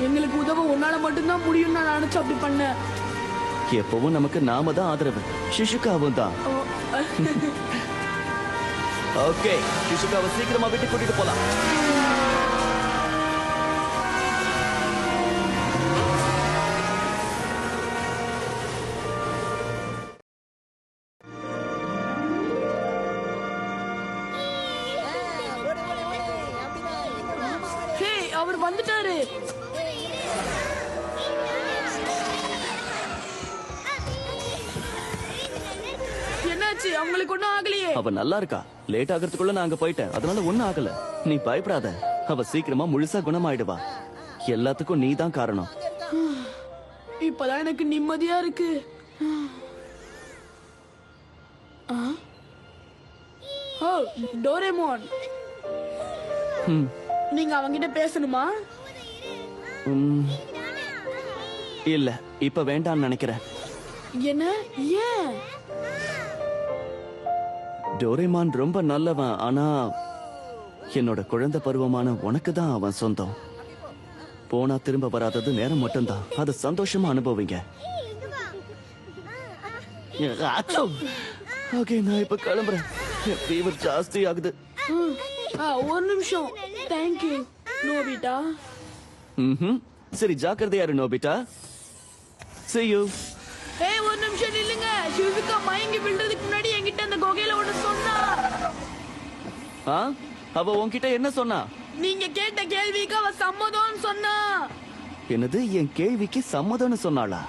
எங்களுக்கு உதவ உன்னால மட்டும்தான் முடியும் நான் நினைச்சு அப்படி பண்ணேன். எப்பவும் நமக்கு நாம தான் ஆதரவு. சிசுகாவும் தான். ஓகே, சிசுகாவை சீக்கிரமா வீட்டுக்கு கூட்டிட்டு போலாம். ஹே, அவர் வந்துட்டாரு. என்னாச்சு? அவங்களுக்கு ஒண்ணும் ஆகலையே. அவ நல்லா இருக்கா. லேட் ஆகிறதுக்குள்ள நான் அங்க போயிட்டேன். அதனால ஒண்ணும் ஆகல. நீ பயப்படாத. அவ சீக்கிரமா முழுசா குணமாயிடுவா. எல்லாத்துக்கும் நீ தான் காரணம். இப்பதான் எனக்கு நிம்மதியா இருக்கு. ஓ, டோரேமோன், நீங்க அவங்கிட்ட பேசணுமா? இல்ல, இப்ப வேண்டாம்னு நினைக்கிறேன். என்ன? ஏன்? டோரேமான் ரொம்ப நல்லவன். ஆனா என்னோட குழந்தை பருவமான உனக்கு தான் அவன் சொந்தம். போனா திரும்ப வராதது நேரம் மட்டும்தான். அதை சந்தோஷமா அனுபவிங்க. ஓகே, நான் இப்ப கிளம்புறேன். ஃபீவர் ஜாஸ்தி ஆகுது. ஒரு நிமிஷம். Thank you Nobita. சரி, ஜாக்கிரதையா இரு நோபிட்டா. See you. ஏய், ஒரு நிமிஷம் நில்லுங்க. ஷிசுகா மயங்கி விழுறதுக்கு முன்னாடி என்கிட்ட அந்த குகையில ஒண்ணு சொன்னா. அவ உன்கிட்ட என்ன சொன்னா? நீங்க கேட்ட கேள்விக்கு அவ சம்மதம்னு சொன்னா. என்னது? என் கேள்விக்கு சம்மதம்னு சொன்னாளா?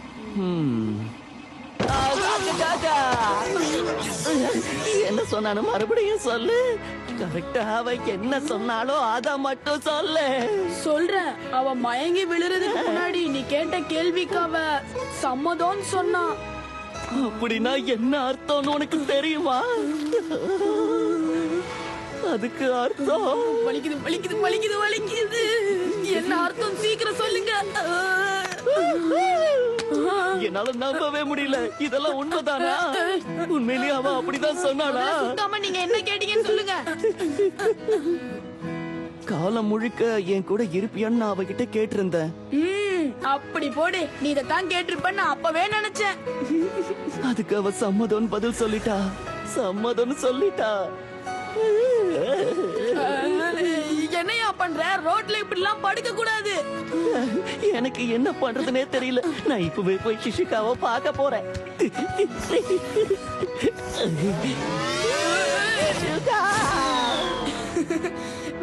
என்ன சொன்னானு மறுபடியும் சொல்லு. கரெக்டா அவ என்ன சொன்னாலோ அத மட்டும் சொல்லு. சொல்றேன். அவ மயங்கி விழுறதுக்கு முன்னாடி நீ கேட்ட கேள்விக்கு அவ சம்மதம்னு சொன்னா. அப்படின்னா என்ன அர்த்தம்னு உனக்கு தெரியுமா? அதுக்கு அர்த்தம் வலிக்குது வலிக்குது வலிக்குது வலிக்குது. என்ன அர்த்தம்? சீக்கிரம் சொல்லுங்க. என்னால நம்பவே முடியல. இதெல்லாம் உண்மைதானா? உண்மையிலேயே அவ அப்படிதான் சொன்னாளா? சுத்தமா நீங்க என்ன கேட்டீங்கன்னு சொல்லுங்க. காலம் முழுக்க என் கூட இருப்பியான்னு நான் அவகிட்ட கேட்டிருந்தேன். அப்படி போடு. நீ இதைத்தான் கேட்டிருப்பேன்னு நான் அப்பவே நினைச்சேன். அதுக்கு அவ சம்மதம்னு பதில் சொல்லிட்டா. சம்மதம்னு சொல்லிட்டா. என்னையா பண்ற? ரோட்ல இப்படி எல்லாம் படுக்க கூடாது. எனக்கு என்ன பண்றதுனே தெரியல. நான் இப்பவே போய் சிசுகாவை பார்க்க போறேன்.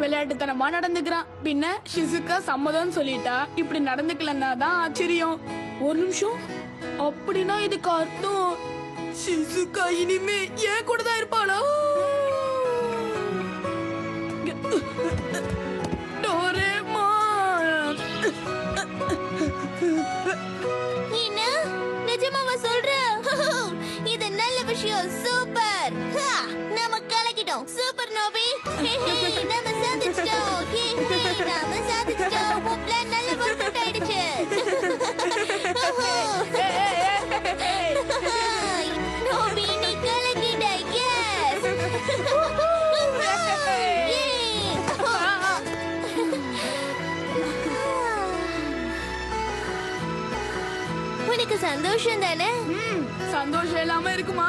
விளையாட்டுத்தனமா நடந்துக்கிறான். பின்ன ஷிசுகா சம்மதம் சொல்லிட்டா. இப்படி நடந்துக்கலன்னா தான் ஆச்சரியம். ஒரு நிமிஷம். அப்படின்னா இதுக்கு அர்த்தம் ஷிசுகா இனிமே ஏன் கூட தான் இருப்பாளா? டோரேமான், என்ன நிஜமாவா சொல்ற? இது நல்ல விஷயம். சூப்பர். நாம கலக்கிட்டோம். சூப்பர் நோபி. நாம சாதிச்சிட்டோம். நாம சாதிச்சிட்டோம். உன் பிளான் நல்ல ஒர்க் அவுட் ஆயிடுச்சு. நோபி, நீ கலக்கிட்ட. எஸ். உனக்கு சந்தோஷம் தானே? சந்தோஷம் இல்லாம இருக்குமா?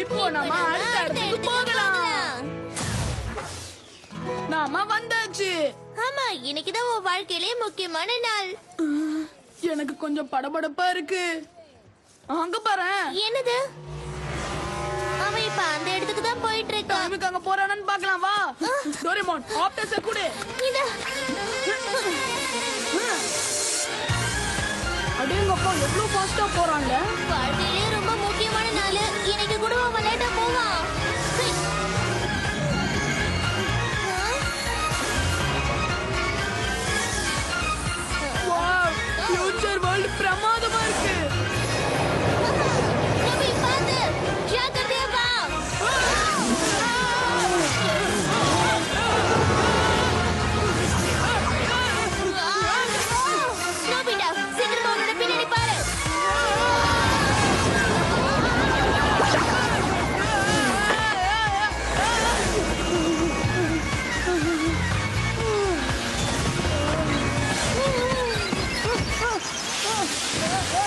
இப்போ நாம அடுத்த இடத்துக்கு போகலாம். நாம வந்தாச்சு. ஆமா, இன்னைக்குதான் உன் வாழ்க்கையிலே முக்கியமான நாள். எனக்கு கொஞ்சம் படபடப்பா இருக்கு. அங்க பாரு. என்னது? அவன் இப்ப அந்த இடத்துக்கு தான் போயிட்டு இருக்கான். அங்க போறானு பார்க்கலாம் வா. டோரேமான், ஆப்டர்ஸ் கூட. இதா ஃபாஸ்டா போறான்ல. வாழ்க்கையிலே ரொம்ப முக்கியமான நாள். இன்னைக்கு கூட அவன் லேட்டா போவான். சீ. வாவ், ஃபியூச்சர் வேர்ல்ட் பிரமாதமா இருக்கு. ரவி, பாத்து. ஜாக்கிரதையா வா. நோபிட்டா, சீக்கிரமா உன்னோட பின்னாடி பாரு.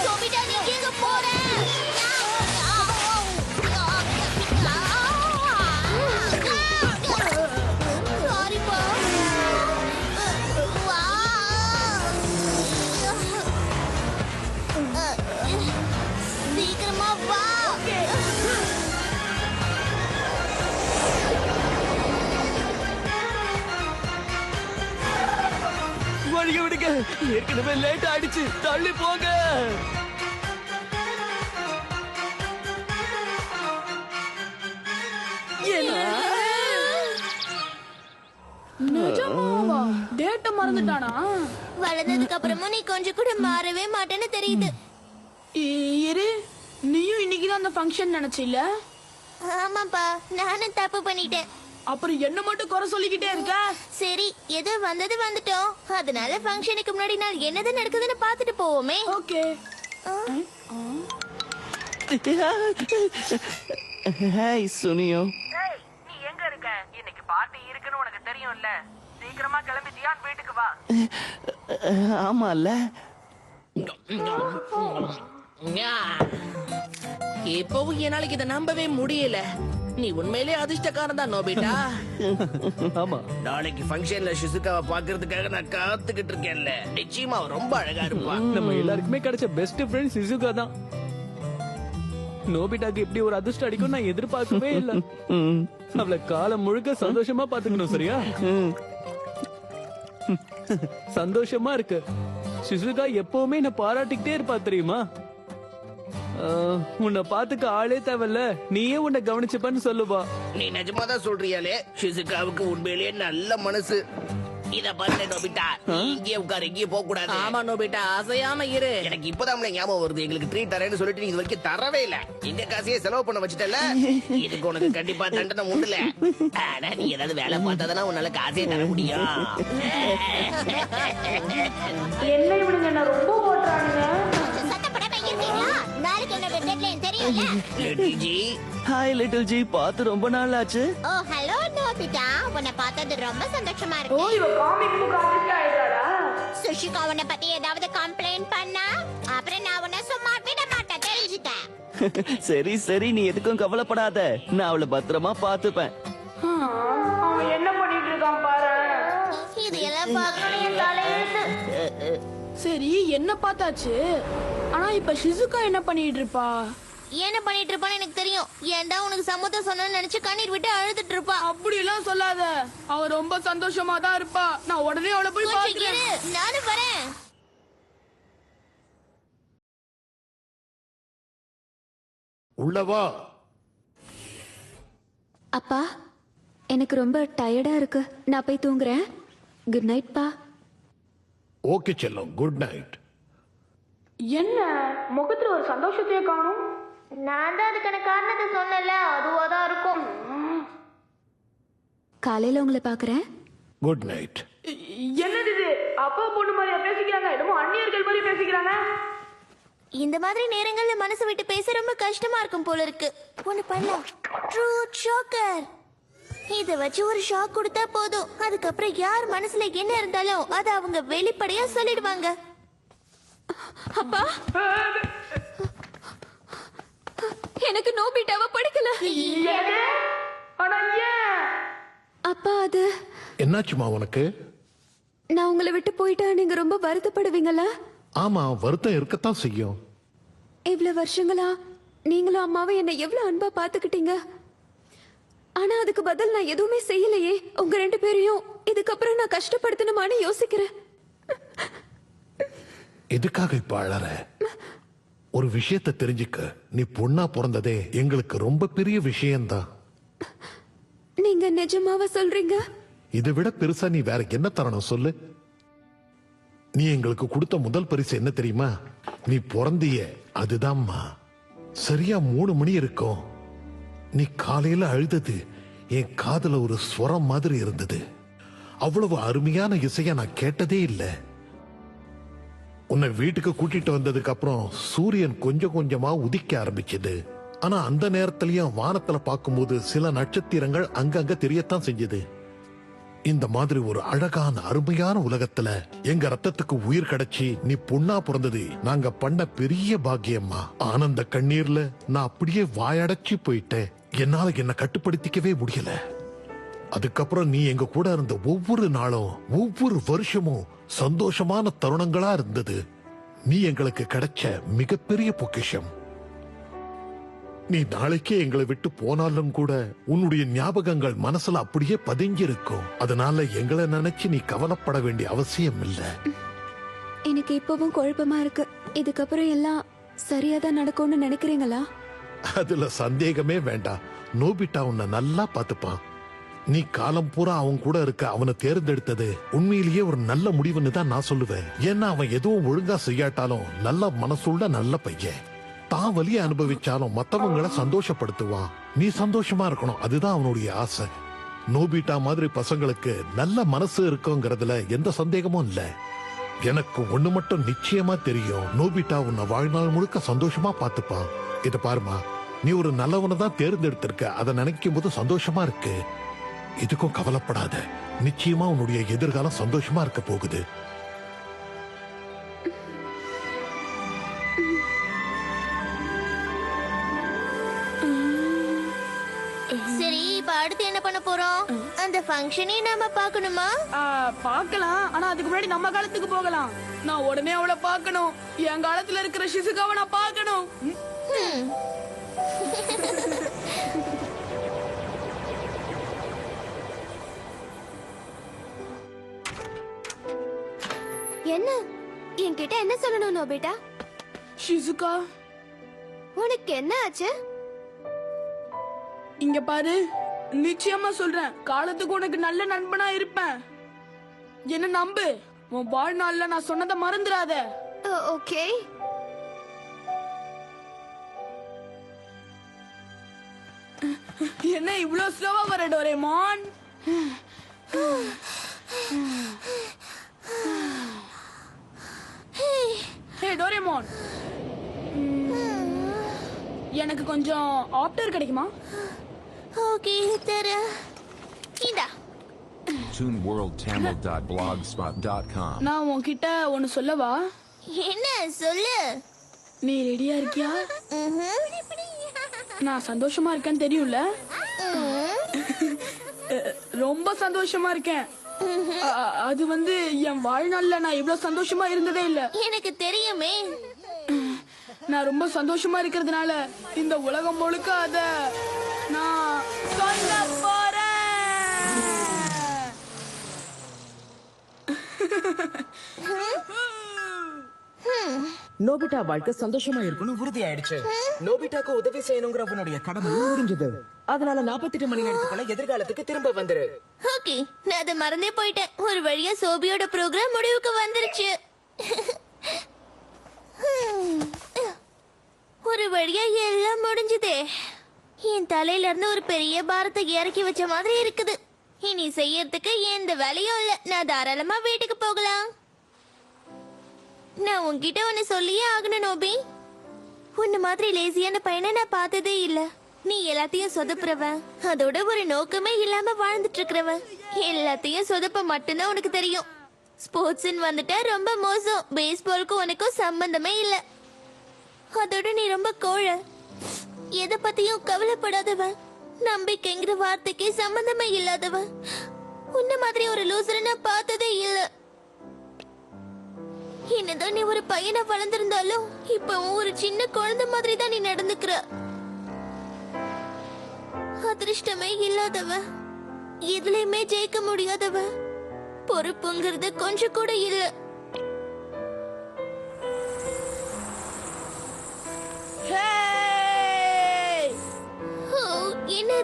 நோபிட்டா, நீ எங்க போற? சாரிப்பா. சீக்கிரமா வா. வழிய விடுங்க, ஏற்கனவே லேட் ஆயிடுச்சு, தள்ளி போங்க. நிஜமாவா? டேட்ட மறந்துட்டானா? வளர்ந்ததுக்கு அப்புறமும் நீ கொஞ்சம் கூட மாறவே மாட்டேன்னு தெரியுது. இரு, நீயும் இன்னைக்கு தான் அந்த ஃபங்க்ஷன் நினைச்சில்ல? ஆமாப்பா, நானும் தப்பு பண்ணிட்டேன். அப்புறம் என்ன மட்டும் குறை சொல்லிக்கிட்டே இருக்க? சரி, ஏதோ வந்தது வந்துட்டோம். அதனால ஃபங்க்ஷனுக்கு முன்னாடி நாள் என்னது நடக்குதுன்னு பார்த்துட்டு போவோமே. ஓகே. ஹாய் சுனியோ. நீ எங்க இருக்க? இன்னைக்கு பார்ட்டி இருக்குன்னு உனக்கு தெரியும்ல. சீக்கிரமா கிளம்பி ஜியான் வீட்டுக்கு வா. ஆமால, இப்பவும் என்னால இதை நம்பவே முடியல. நீ உண்மையிலே அதிர்ஷ்டக்காரன் தான் நோபிட்டா. ஆமா. நாளைக்கு ஃபங்க்ஷன்ல ஷிசுகாவை பாக்குறதுக்காக நான் காத்துக்கிட்டு இருக்கேன்ல. நிச்சயமா அவ ரொம்ப அழகா இருப்பான். நம்ம எல்லாருக்குமே கிடைச்ச பெஸ்ட் ஃப்ரெண்ட் சிசுகா தான். நோபிட்டாக்கு இப்படி ஒரு அதிர்ஷ்டம் அடிக்கும் நான் எதிர்பார்க்கவே இல்ல. அவளை காலம் முழுக்க சந்தோஷமா பாத்துக்கணும், சரியா? சந்தோஷமா இருக்கு. சிசுகா எப்பவுமே என்ன பாராட்டிக்கிட்டே இருப்பா, தெரியுமா? உன்னை பாத்துக்க ஆளே தேவையில்ல, நீயே உன்னை கவனிச்சுப்பன்னு சொல்லுவா. நீ நிஜமாதான் சொல்றியாலே? ஷிசுகாவுக்கு உண்மையிலேயே நல்ல மனசு. இத பாரு நோபிட்டா, நீ இங்கே உட்காரு, இங்கே போக கூடாது. ஆமா நோபிட்டா, அசையாம இரு. எனக்கு இப்பதான் ஞாபகம் வருது, எங்களுக்கு ட்ரீட் தரேன்னு சொல்லிட்டு நீ இது வரைக்கும் தரவே இல்ல. இந்த காசையே செலவு பண்ண வச்சுட்டல. இதுக்கு உனக்கு கண்டிப்பா தண்டனை உண்டுல. ஆனா நீ ஏதாவது வேலை பார்த்தாதானே உன்னால காசையே தர முடியும். என்ன இவனுங்க என்ன ரொம்ப ஓட்டுறானுங்க? கொஞ்சம் சத்தப்படாம இருக்கீங்களா? நாளைக்கு என்னோட டெட்லைன் தெரியும்ல. Little G. Hi little G, பார்த்து ரொம்ப நாள் ஆச்சு. ஓ ஹலோ நோபிட்டா, உன்னை பார்த்தது ரொம்ப சந்தோஷமா ஓ, இருக்கு. இவ காமிக் புக் ஆர்டிஸ்ட் ஆயிடுறாடா. சுஷிகா உன்னை பத்தி ஏதாவது கம்ப்ளைண்ட் பண்ணா அப்புறம் நான் உன்னை சும்மா விட மாட்டேன், தெரிஞ்சுக்க. சரி சரி, நீ எதுக்கும் கவலைப்படாத, நான் அவளை பத்திரமா பாத்துப்பேன். அவன் என்ன பண்ணிட்டு இருக்கான் பாரு. இது எல்லாம் பார்க்கணும் என் தலையெழுத்து. சரி, என்ன பார்த்தாச்சு. ஆனா இப்ப ஷிசுகா என்ன பண்ணிட்டு இருப்பா? என்ன பண்ணிட்டு இருப்பான்னு எனக்கு தெரியும். ஏன்டா உனக்கு சம்மதம் சொன்னு நினைச்சு கண்ணீர் விட்டு அழுதுட்டு இருப்பா. அப்படி எல்லாம் சொல்லாத, அவ ரொம்ப சந்தோஷமா தான் இருப்பா. நான் உடனே அவளை போய் கொஞ்சம் பாக்குறேன். இரு, நானும் வரேன். உள்ளவா. அப்பா, எனக்கு ரொம்ப டயர்டா இருக்கு, நான் போய் தூங்குறேன். குட் நைட் பா. ஓகே செல்லம், குட் நைட். என்ன முகத்துல ஒரு சந்தோஷத்தையே காணும்? நான் தான் அதுக்கான காரணத்தை சொன்னல, அதுவா தான் இருக்கும். காலையில உங்களை பாக்குறேன். Good night. என்னது இது? அப்பா பொண்ணு மாதிரியா பேசிக்கிறாங்க? என்னமோ அந்நியர்கள் மாதிரி பேசிக்கிறாங்க. இந்த மாதிரி நேரங்கள்ல மனசு விட்டு பேச ரொம்ப கஷ்டமா இருக்கும் போல இருக்கு. ஒண்ணு பண்ணலாம், ட்ரூத் ஷாக்கர். இத வச்சு ஒரு ஷாக் கொடுத்தா போதும், அதுக்கப்புறம் யார் மனசுல என்ன இருந்தாலும் அதை அவங்க வெளிப்படையா சொல்லிடுவாங்க. அப்பா, எனக்கு நோபிட்டாவை பிடிக்கல. ஆனா ஏன்? அப்பா, அது என்னாச்சுமா உனக்கு? நான் உங்களை விட்டு போயிட்டா நீங்க ரொம்ப வருத்தப்படுவீங்களா? ஆமா, வருத்தம் இருக்கத்தான் செய்யும். இவ்வளவு வருஷங்களா நீங்களும் அம்மாவும் என்ன எவ்வளவு அன்பா பாத்துக்கிட்டீங்க. ஆனா அதுக்கு பதில் நான் எதுவுமே செய்யலையே. உங்க ரெண்டு பேரையும் இதுக்கப்புறம் நான் கஷ்டப்படுத்தணுமான்னு யோசிக்கிறேன். எதுக்காக இப்ப அழற? ஒரு விஷயத்தை தெரிஞ்சுக்க, நீ பொண்ணா பிறந்ததே எங்களுக்கு ரொம்ப பெரிய விஷயம்தான். நீங்க நிஜமாவா சொல்றீங்க? இதை விட பெருசா நீ வேற என்ன தரணும் சொல்லு? நீ எங்களுக்கு கொடுத்த முதல் பரிசு என்ன தெரியுமா? நீ பிறந்திய அதுதான்மா. சரியா 3 மணி இருக்கும். நீ காலையில அழுதது என் காதுல ஒரு ஸ்வரம் மாதிரி இருந்தது. அவ்வளவு அருமையான இசைய நான் கேட்டதே இல்லை. உன்னை வீட்டுக்கு கூட்டிட்டு வந்ததுக்கு அப்புறம் சூரியன் கொஞ்சம் கொஞ்சமா உதிக்க ஆரம்பிச்சது. ஆனா அந்த நேரத்திலயும் வானத்துல பார்க்கும்போது சில நட்சத்திரங்கள் அங்கங்க தெரியத்தான் செஞ்சது. இந்த மாதிரி ஒரு அழகான அருமையான உலகத்துல எங்க ரத்தத்துக்கு உயிர் கிடைச்சி நீ பொண்ணா பிறந்தது நாங்க பண்ண பெரிய பாக்கியம்மா. ஆனந்த கண்ணீர்ல நான் அப்படியே வாயடைச்சு போயிட்டேன். என்னால என்ன கட்டுப்படுத்திக்கவே முடியல. அதுக்கப்புறம் நீ எங்க கூட இருந்த ஒவ்வொரு நாளும் ஒவ்வொரு வருஷமும் சந்தோஷமான தருணங்களா இருந்தது. நீ எங்களுக்கு கிடைச்ச மிகப்பெரிய பொக்கிஷம். நீ நாளைக்கே எங்களை விட்டு போனாலும் கூட உன்னுடைய ஞாபகங்கள் மனசுல அப்படியே பதிஞ்சிருக்கும். அதனால எங்களை நினைச்சு நீ கவலைப்பட வேண்டிய அவசியம் இல்ல. எனக்கு இப்பவும் குழப்பமா இருக்கு. இதுக்கப்புறம் எல்லாம் சரியாதான் நடக்கும்னு நினைக்கிறீங்களா? அதுல சந்தேகமே வேண்டாம். நோபிட்டா உன்னை நல்லா பாத்துப்பான். நீ காலம் பூரா அவன் கூட இருக்க அவனை தேர்ந்தெடுத்தது உண்மையிலேயே ஒரு நல்ல முடிவுன்னு தான் நான் சொல்லுவேன். ஏன்னா அவன் எதுவும் ஒழுங்கா செய்யாட்டாலும் நல்ல மனசுள்ள நல்ல பையன். தான் வலிய அனுபவிச்சாலும் மத்தவங்களை சந்தோஷப்படுத்துவான். நீ சந்தோஷமா இருக்கணும், அதுதான் அவனுடைய ஆசை. நோபிட்டா மாதிரி பசங்களுக்கு நல்ல மனசு இருக்குங்கிறதுல எந்த சந்தேகமும் இல்ல. எனக்கு ஒண்ணு மட்டும் நிச்சயமா தெரியும், நோபிட்டா உன்னை வாழ்நாள் முழுக்க சந்தோஷமா பாத்துப்பான். இத பாருமா, நீ ஒரு நல்லவனை தான் தேர்ந்தெடுத்திருக்க. அதை நினைக்கும் போது சந்தோஷமா இருக்கு. இதுக்கும் கவலைப்படாத. நிச்சயமா உன்னுடைய எதிர்காலம் சந்தோஷமா இருக்க போகுது. சரி, இப்ப அடுத்து என்ன பண்ண போறோம்? அந்த ஃபங்க்ஷனே நாம பார்க்கணுமா? பார்க்கலாம். ஆனா அதுக்கு முன்னாடி நம்ம காலத்துக்கு போகலாம். நான் உடனே அவளை பார்க்கணும். என் காலத்துல இருக்கிற ஷிசுகாவை நான் பார்க்கணும். என்ன என்கிட்ட என்ன சொல்லணும் நோபிட்டா? ஷிசுகா, உனக்கு என்ன ஆச்சு? இங்க பாரு, நிச்சயமா சொல்றேன், காலத்துக்கு உனக்கு நல்ல நண்பனா இருப்பேன். என்ன நம்பு. உன் வாழ்நாள்ல நான் சொன்னதை மறந்துடாத. ஓகே. என்ன இவ்வளவு ஸ்லோவா வர டோரேமான்? ஹே டோரேமான், எனக்கு கொஞ்சம் ஆப்டர் கிடைக்குமா? ஓகே தர. இந்தா. TuneWorldTamil.blogspot.com. நான் உன்கிட்ட ஒன்னு சொல்லவா? என்ன சொல்லு. நீ ரெடியா இருக்கியா? நான் சந்தோஷமா இருக்கேன்னு தெரியும்ல? ரொம்ப சந்தோஷமா இருக்கேன். அது என் வாழ்நாள்ல நான் இவ்வளவு சந்தோஷமா இருந்ததே இல்ல. எனக்கு தெரியுமே. நான் ரொம்ப சந்தோஷமா இருக்கிறதுனால இந்த உலகம் முழுக்க அத நான் சொல்ல போறேன். நோபிட்டா வாழ்க்கை சந்தோஷமா இருக்கணும் உறுதி ஆயிடுச்சு. நோபிட்டாக்கு உதவி செய்யணுங்கிற அவனுடைய கடமை முடிஞ்சது. அதனால 48 மணி நேரத்துக்குள்ள எதிர்காலத்துக்கு திரும்ப வந்துரு. ஓகே, நான் அதை மறந்தே போயிட்டேன். ஒரு வழியா சோபியோட ப்ரோக்ராம் முடிவுக்கு வந்துருச்சு. ஒரு வழியா எல்லாம் முடிஞ்சதே. என் தலையில இருந்து ஒரு பெரிய பாரத்தை இறக்கி வச்ச மாதிரி இருக்குது. இனி செய்யறதுக்கு எந்த வேலையும் இல்ல. நான் தாராளமா வீட்டுக்கு போகலாம். நான் உன்கிட்ட ஒன்னு சொல்லியே ஆகணும் நோபி. உன்ன மாதிரி லேசியான பையனை நான் பார்த்ததே இல்ல. நீ எல்லாத்தையும் சொதப்புறவன், அதோட ஒரு நோக்கமே இல்லாம வாழ்ந்துட்டு இருக்கிறவன். எல்லாத்தையும் சொதப்ப மட்டும்தான் உனக்கு தெரியும். ஸ்போர்ட்ஸ் வந்துட்டா ரொம்ப மோசம். பேஸ்பாலுக்கும் உனக்கும் சம்பந்தமே இல்ல. அதோட நீ ரொம்ப கோழ. எதை பத்தியும் கவலைப்படாதவன். நம்பிக்கைங்கிற வார்த்தைக்கு சம்பந்தமே இல்லாதவன். உன்ன மாதிரி ஒரு லூசரை நான் பார்த்ததே இல்ல. என்னதான் நீ ஒரு பையனை வளர்ந்திருந்தாலும் இப்பவும் ஒரு சின்ன குழந்தை மாதிரி தான் நீ நடந்துக்கிற. அதிர்ஷ்டமே இல்லாதவ, எதுலயுமே ஜெயிக்க முடியாதவ, பொறுப்புங்கிறது கொஞ்சம் கூட இல்ல.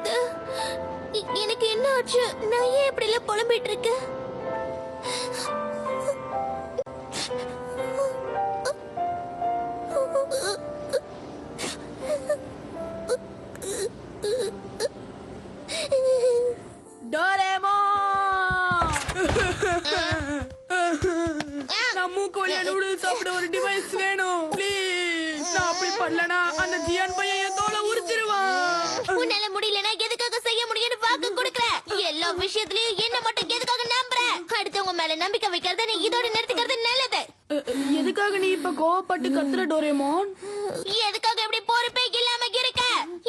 முடியாது. எனக்கு என்ன ஆச்சு? நான் ஏன் இப்படி எல்லாம் புலம்பிட்டு இருக்கேன்? நான் மூக்கு வழியா நூடுல்ஸ் சாப்பிட ஒரு டிவைஸ் வேணும் ப்ளீஸ். நான் அப்படி பண்ணலனா அந்த ஜியான் பையன் என் தோலை உரிச்சிருவான். உன்னால முடியலனா எதுக்காக செய்ய முடியும்னு வாக்கு கொடுக்கற? எல்லா விஷயத்துலயும் என்ன மட்டும் எதுக்காக நம்புற? அடுத்தவங்க மேல நம்பிக்கை வைக்கிறத நீ இதோட நிறுத்திக்கிறது நல்லது. எதுக்காக நீ இப்ப கோவப்பட்டு கத்துற டோரேமான்? எதுக்காக இப்படி பொறுப்பே இல்லாம இருக்க?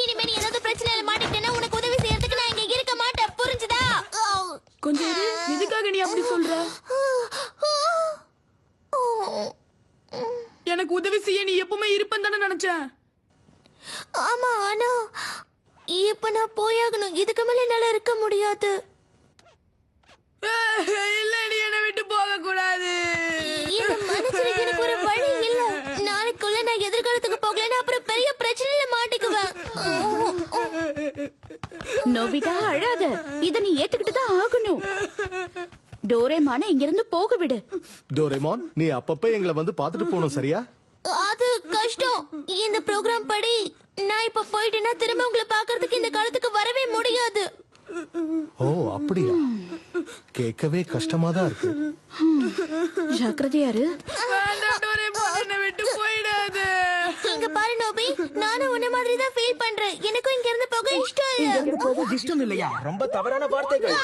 இனிமே நீ ஏதாவது பிரச்சனையில மாட்டிக்கிட்டேன்னா உனக்கு உதவி செய்யறதுக்கு நான் இங்க இருக்க மாட்டேன், புரிஞ்சுதா? கொஞ்சம் இரு. எதுக்காக நீ அப்படி சொல்ற? எனக்கு உதவி செய்ய நீ எப்பவுமே இருப்பேன்னு தானே நினைச்சேன். ஆமா, ஆனா இப்ப நான் போயாகணும். இதுக்கு மேல என்னால இருக்க முடியாது. இல்ல, நீ என்னை விட்டு போக கூடாது. எனக்கு ஒரு வழி இல்ல. நாளைக்குள்ள நான் எதிர்காலத்துக்கு போகலன்னா அப்புறம் பெரிய பிரச்சனையில மாட்டிக்குவேன். நோபிதா அழாத. இத நீ ஏத்துக்கிட்டு தான் ஆகணும். டோரேமான இங்க இருந்து போக விடு. டோரேமான், நீ அப்பப்ப எங்களை வந்து பாத்துட்டு போகணும், சரியா? அது கஷ்டம். இந்த ப்ரோக்ராம் படி நான் இப்ப போயிட்டேன்னா திரும்ப உங்களை பாக்குறதுக்கு இந்த காலத்துக்கு வரவே முடியாது. ஓ அப்படியா? கேட்கவே கஷ்டமா தான் இருக்கு. ஜாக்கிரதையா இரு. என்னை விட்டு போயிடாது. இங்க பாரு நோபி, நானும் உன்ன மாதிரி தான் ஃபீல் பண்றேன். எனக்கும் இங்க இருந்து போக இஷ்டம் இல்ல. இங்க இருந்து போக இஷ்டம் இல்லையா? ரொம்ப தவறான வார்த்தைகள்.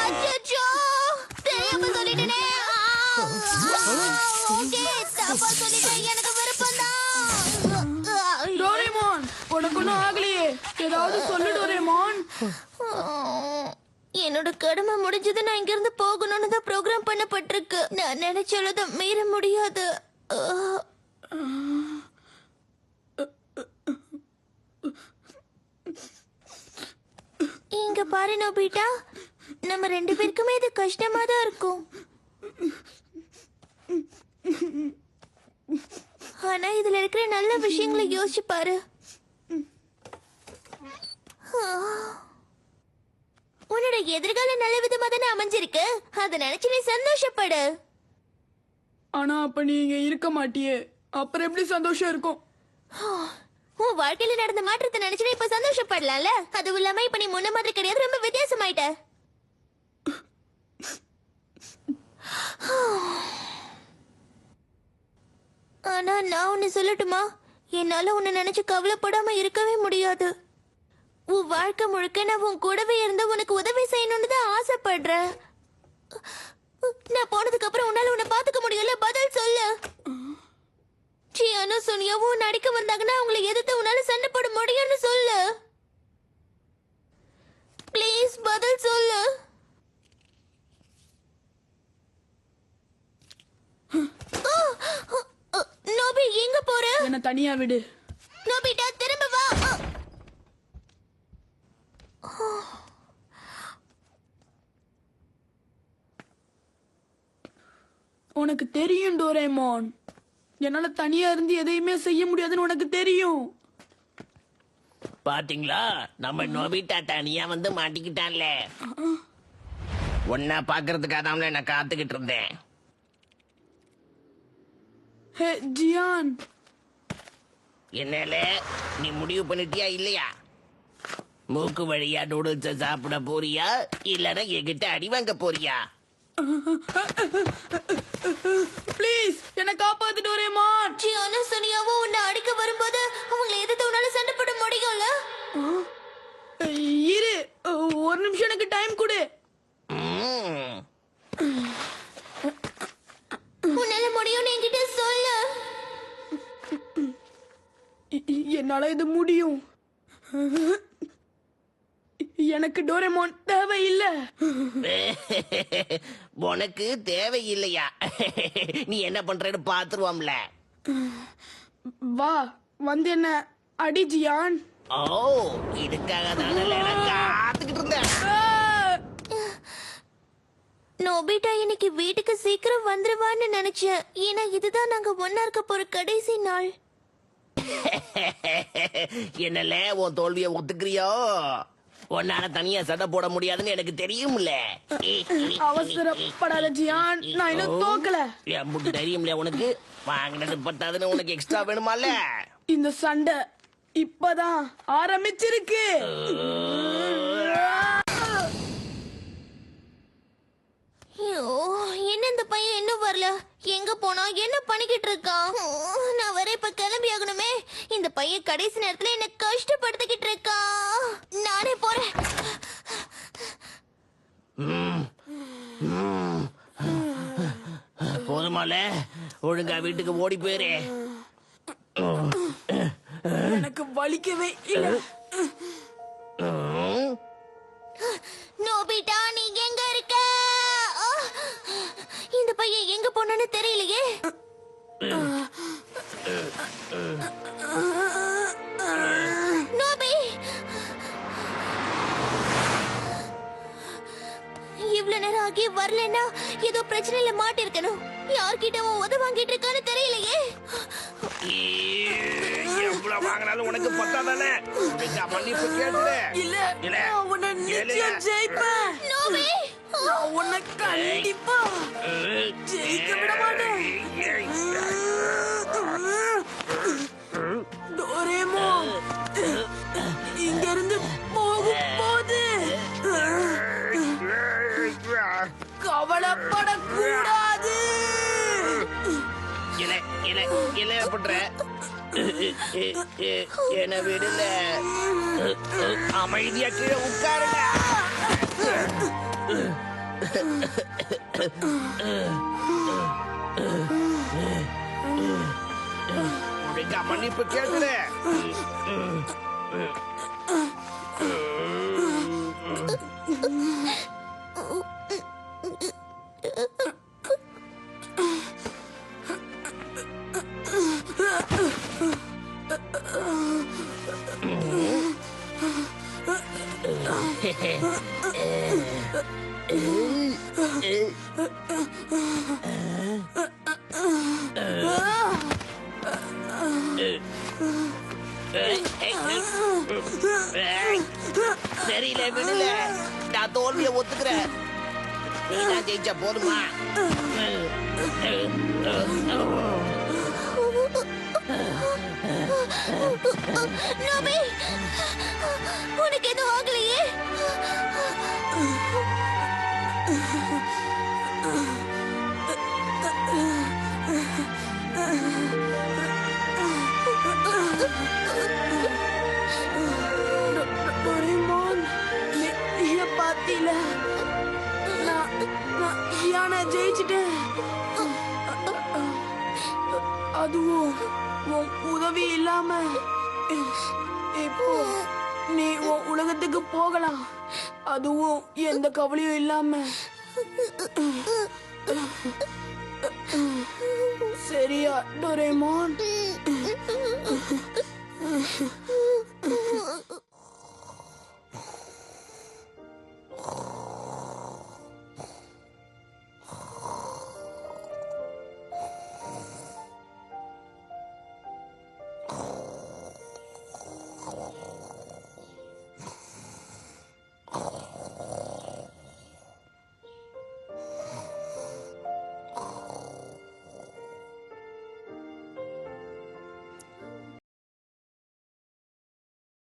அச்சச்சோ, தெரியாம சொல்லிட்டேனே. ஓகே, தப்பா சொல்லிட்டேன். எனக்கு விருப்பம்தான். டோரேமான், உனக்கு ஒன்னும் ஆகலையே. ஏதாவது சொல்லு டோரேமான். என்னோட கடமை முடிஞ்சது. நான் இங்க இருந்து போகணும்னு தான் ப்ரோக்ராம் பண்ணப்பட்டிருக்கு. நான் நினைச்சதை மீற முடியாது. இங்க பாரு நோபிட்டா, நம்ம ரெண்டு பேருக்குமே இது கஷ்டமா தான் இருக்கும். ஆனா இதுல இருக்கிற நல்ல விஷயங்களை யோசிச்சு பாரு. உன்னோட எதிர்காலம் நல்ல விதமா தானே அமைஞ்சிருக்கு. அத நினைச்சு நீ சந்தோஷப்படு. ஆனா அப்ப நீ இங்க இருக்க மாட்டியே, அப்புறம் எப்படி சந்தோஷம் இருக்கும்? உன் வாழ்க்கையில நடந்த மாற்றத்தை நினைச்சு நீ இப்ப சந்தோஷப்படலாம்ல. அதுவும் இல்லாம இப்ப நீ முன்ன மாதிரி கிடையாது, ரொம்ப வித்தியாசமாயிட்ட. ஆனா நான் உன்னை சொல்லட்டுமா, என்னால உன்னை நினைச்சு கவலைப்படாம இருக்கவே முடியாது. உன் வாழ்க்கை முழுக்க நான் உன் கூடவே இருந்து உனக்கு உதவி செய்யணும்னு தான் ஆசைப்படுறேன். நான் போனதுக்கு அப்புறம் உன்னால உன்னை பாத்துக்க முடியல. பதில் சொல்லு. ஜியானோ சோனியாவும் நடிக்க வந்தாங்கன்னா அவங்களை எதிர்த்து உன்னால சண்டை போட முடியும்னு சொல்லு. ப்ளீஸ் பதில் சொல்லு. நோபி, எங்க போற? என்ன தனியா விடு. நோபிட்டா, திரும்ப வா. உனக்கு தெரியும் டோரேமான், என்னால தனியா இருந்து எதையுமே செய்ய முடியாதுன்னு உனக்கு தெரியும். பாத்தீங்களா, நம்ம நோபிட்டா தனியா வந்து மாட்டிக்கிட்டான்ல. ஒன்னா பாக்குறதுக்காக தான் நான் காத்துக்கிட்டு இருந்தேன். ஹே ஜியான், என்னல நீ முடிவு பண்ணிட்டியா இல்லையா? மூக்கு வழியா நூடுல்ஸ சாப்பிட போறியா, இல்லனா என்கிட்ட அடி வாங்க போறியா? ப்ளீஸ் என்ன காப்பாத்து டோரேமான். ஜியானோ சோனியாவும் உன்னை அடிக்க வரும்போது அவங்களை எதிர்த்து உன்னால சண்டை போட முடியும்ல. இரு, ஒரு நிமிஷம் எனக்கு டைம் கொடு. உன்னால முடியும்னு என்கிட்ட சொல்லு. என்னால இது முடியும். எனக்கு டோரேமான் தேவையில்லை. உனக்கு தேவையில்லையா? நீ என்ன பண்றன்னு பாத்துருவோம்ல. வா, வந்து என்ன அடி ஜியான். ஓ, இதுக்காக தானே நான் காத்துக்கிட்டு இருந்தேன். நோபிட்டா இன்னைக்கு வீட்டுக்கு சீக்கிரம் வந்துருவான்னு நினைச்சேன். ஏன்னா இதுதான் நாங்க ஒன்னா இருக்க போற கடைசி நாள். என்னல உன் தோல்வியை ஒத்துக்கிறியோ? உன்னால தனியா சண்டை போட முடியாதுன்னு எனக்கு தெரியும்ல. அவசரப்படாத ஜியான், நான் இன்னும் தோக்கல. எம்புட்டு தெரியும்ல உனக்கு. வாங்கினது பத்தாதுன்னு உனக்கு எக்ஸ்ட்ரா வேணுமால? இந்த சண்டை இப்பதான் ஆரம்பிச்சிருக்கு. ஐயோ, என்ன இந்த பையன் இன்னும் வரல? எங்க போனா? என்ன பண்ணிக்கிட்டு இருக்கான்? நான் வர இப்ப கிளம்பி ஆகணுமே. இந்த பையன் கடைசி நேரத்துல என்ன கஷ்டப்படுத்திக்கிட்டு இருக்கான். நானே போறேன். போதுமால? ஒழுங்கா வீட்டுக்கு ஓடி போயிரு. எனக்கு வலிக்கவே இல்ல. நோபிட்டா, நீ எங்க இருக்க? இந்த பையன் எங்க போனான்னு தெரியலையே. நோபி, இவ்வளவு நேரம் ஆகி வரலன்னா ஏதோ பிரச்சனையில மாட்டிருக்கணும். யார்கிட்ட உதவி வாங்கிட்டு இருக்கான்னு தெரியலையே. எவ்வளவு வாங்கினாலும் உனக்கு பத்தாதானே? மன்னிப்பு கேட்டு. இல்ல, நான் உன்னை நிச்சயம் ஜெயிப்பேன். நோபி, நான் உன்னை கண்டிப்பா ஜெயிக்க விட மாட்டேன். டோரேமோன் இங்க இருந்து போகும்போது கவலைப்படக்கூடாது. என்ன விடல. அமைதியா கீழே உட்காருங்க. மன்னிப்பு கேட்டு. சரியில்ல, விடல. நான் தோல்வியை ஒத்துக்கிறேன். நீதான் ஜெயிச்சா போதுமா? நோபி, உனக்கு எதுவும் ஆகலையே? டோரேமோன், நீ பாத்தீல, நான் ஜெயிச்சிட்டேன். அதுவும் உன் உதவி இல்லாம. இப்போ நீ உன் உலகத்துக்கு போகலாம். அதுவும் எந்த கவலையும் இல்லாம. சரியா டோரேமோன்?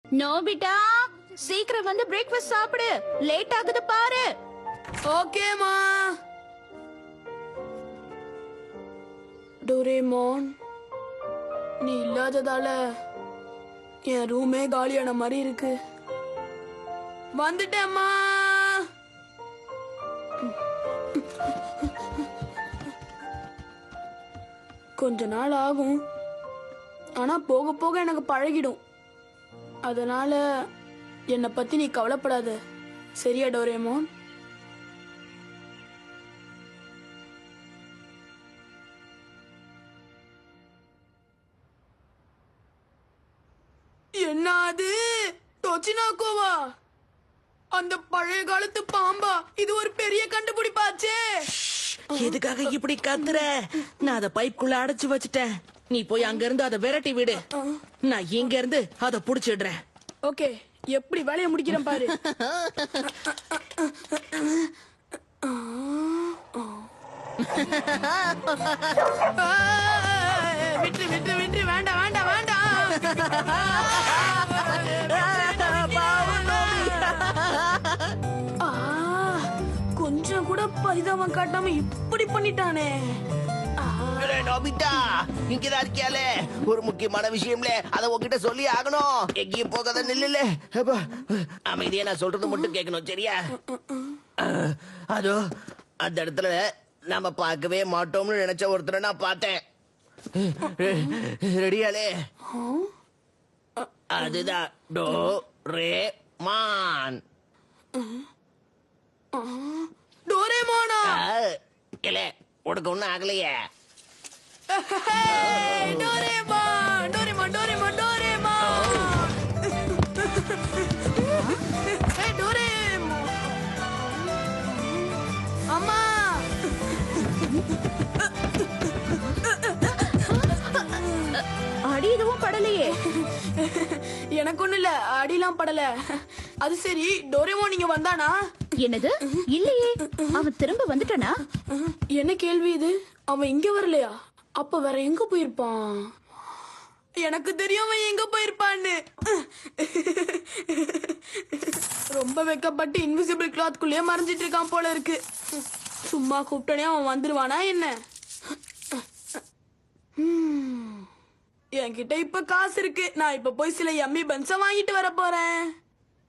நோபிட்டா, சீக்கிரம் வந்து பிரேக்ஃபாஸ்ட் சாப்பிடு. லேட் ஆகுது பாரு. ஓகேமா. டோரேமோன், நீ இல்லாததால என் ரூமே காலியான மாதிரி இருக்கு. வந்துட்டேம்மா. கொஞ்ச நாள் ஆகும், ஆனா போக போக எனக்கு பழகிடும். அதனால என்னை பத்தி நீ கவலைப்படாத. சரியா டோரேமோன்? என்ன அது? டொச்சினாக்கோவா? அந்த பழைய காலத்து பாம்பா? இது ஒரு பெரிய கண்டுபிடிப்பாச்சே. எதுக்காக இப்படி கத்துற? நான் அத பைப்புக்குள்ள அடைச்சு வச்சுட்டேன். நீ போய் அங்க இருந்து அதை விரட்டி விடு. நான் இங்க இருந்து அதை புடிச்சிடுறேன். ஓகே, எப்படி வேலையை முடிக்கிறேன் பாரு. விட்டு விட்டு விட்டு வேண்டாம் வேண்டாம் வேண்டாம். கொஞ்சம் கூட பரிதாபம் காட்டாம இப்படி பண்ணிட்டானே. நோபிட்டா இங்கதான் இருக்கியாலே, ஒரு முக்கியமான விஷயம்ல, அத உன்கிட்ட சொல்லி ஆகணும். எங்கேயும் போகாத நில்லுல. அமைதியா நான் சொல்றது மட்டும் கேட்கணும், சரியா? அதோ அந்த இடத்துல நாம பார்க்கவே மாட்டோம்னு நினைச்ச ஒருத்தரை நான் பார்த்தேன். ரெடியாலே? அதுதான் டோ ரே மான். டோரேமானா? இல்ல, உனக்கு ஒண்ணும் ஆகலையே. Doraemon Doraemon Doraemon Doraemon. Doraemon அம்மா. அடி எதுவும் படலையே. எனக்கு ஒண்ணு இல்ல, அடிலாம் படல. அது சரி, டோரேமான் நீங்க வந்தானா? என்னது? இல்லையே, அவன் திரும்ப வந்துட்டானா? என்ன கேள்வி இது? அவன் இங்க வரலையா? அப்ப வேற எங்க போயிருப்பான்? எனக்கு தெரியும் அவன் எங்க போயிருப்பான்னு. ரொம்ப வெக்கப்பட்டு இன்விசிபிள் கிளாத்குள்ளேயே மறைஞ்சிட்டு இருக்கான் போல இருக்கு. சும்மா கூப்பிட்டனே அவன் வந்துருவானா என்ன? என்கிட்ட இப்ப காசு இருக்கு. நான் இப்ப போய் சில யம்மி பன்ஸ வாங்கிட்டு வர போறேன்.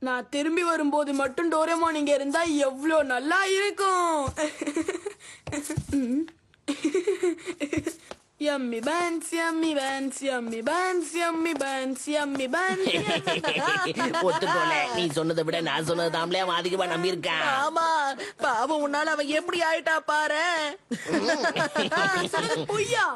நான் திரும்பி வரும்போது மட்டும் டோரேமான் இங்க இருந்தா எவ்வளோ நல்லா இருக்கும். Yummy buns yummy buns yummy buns yummy buns yummy buns. ஒத்துக்கோல, நீ சொன்னதை விட நான் சொன்னதாம்ல அவன் அதிகமா நம்பி இருக்கான். ஆமா, பாவம் உன்னால அவன் எப்படி ஆயிட்டா பாரு. பொய்யா?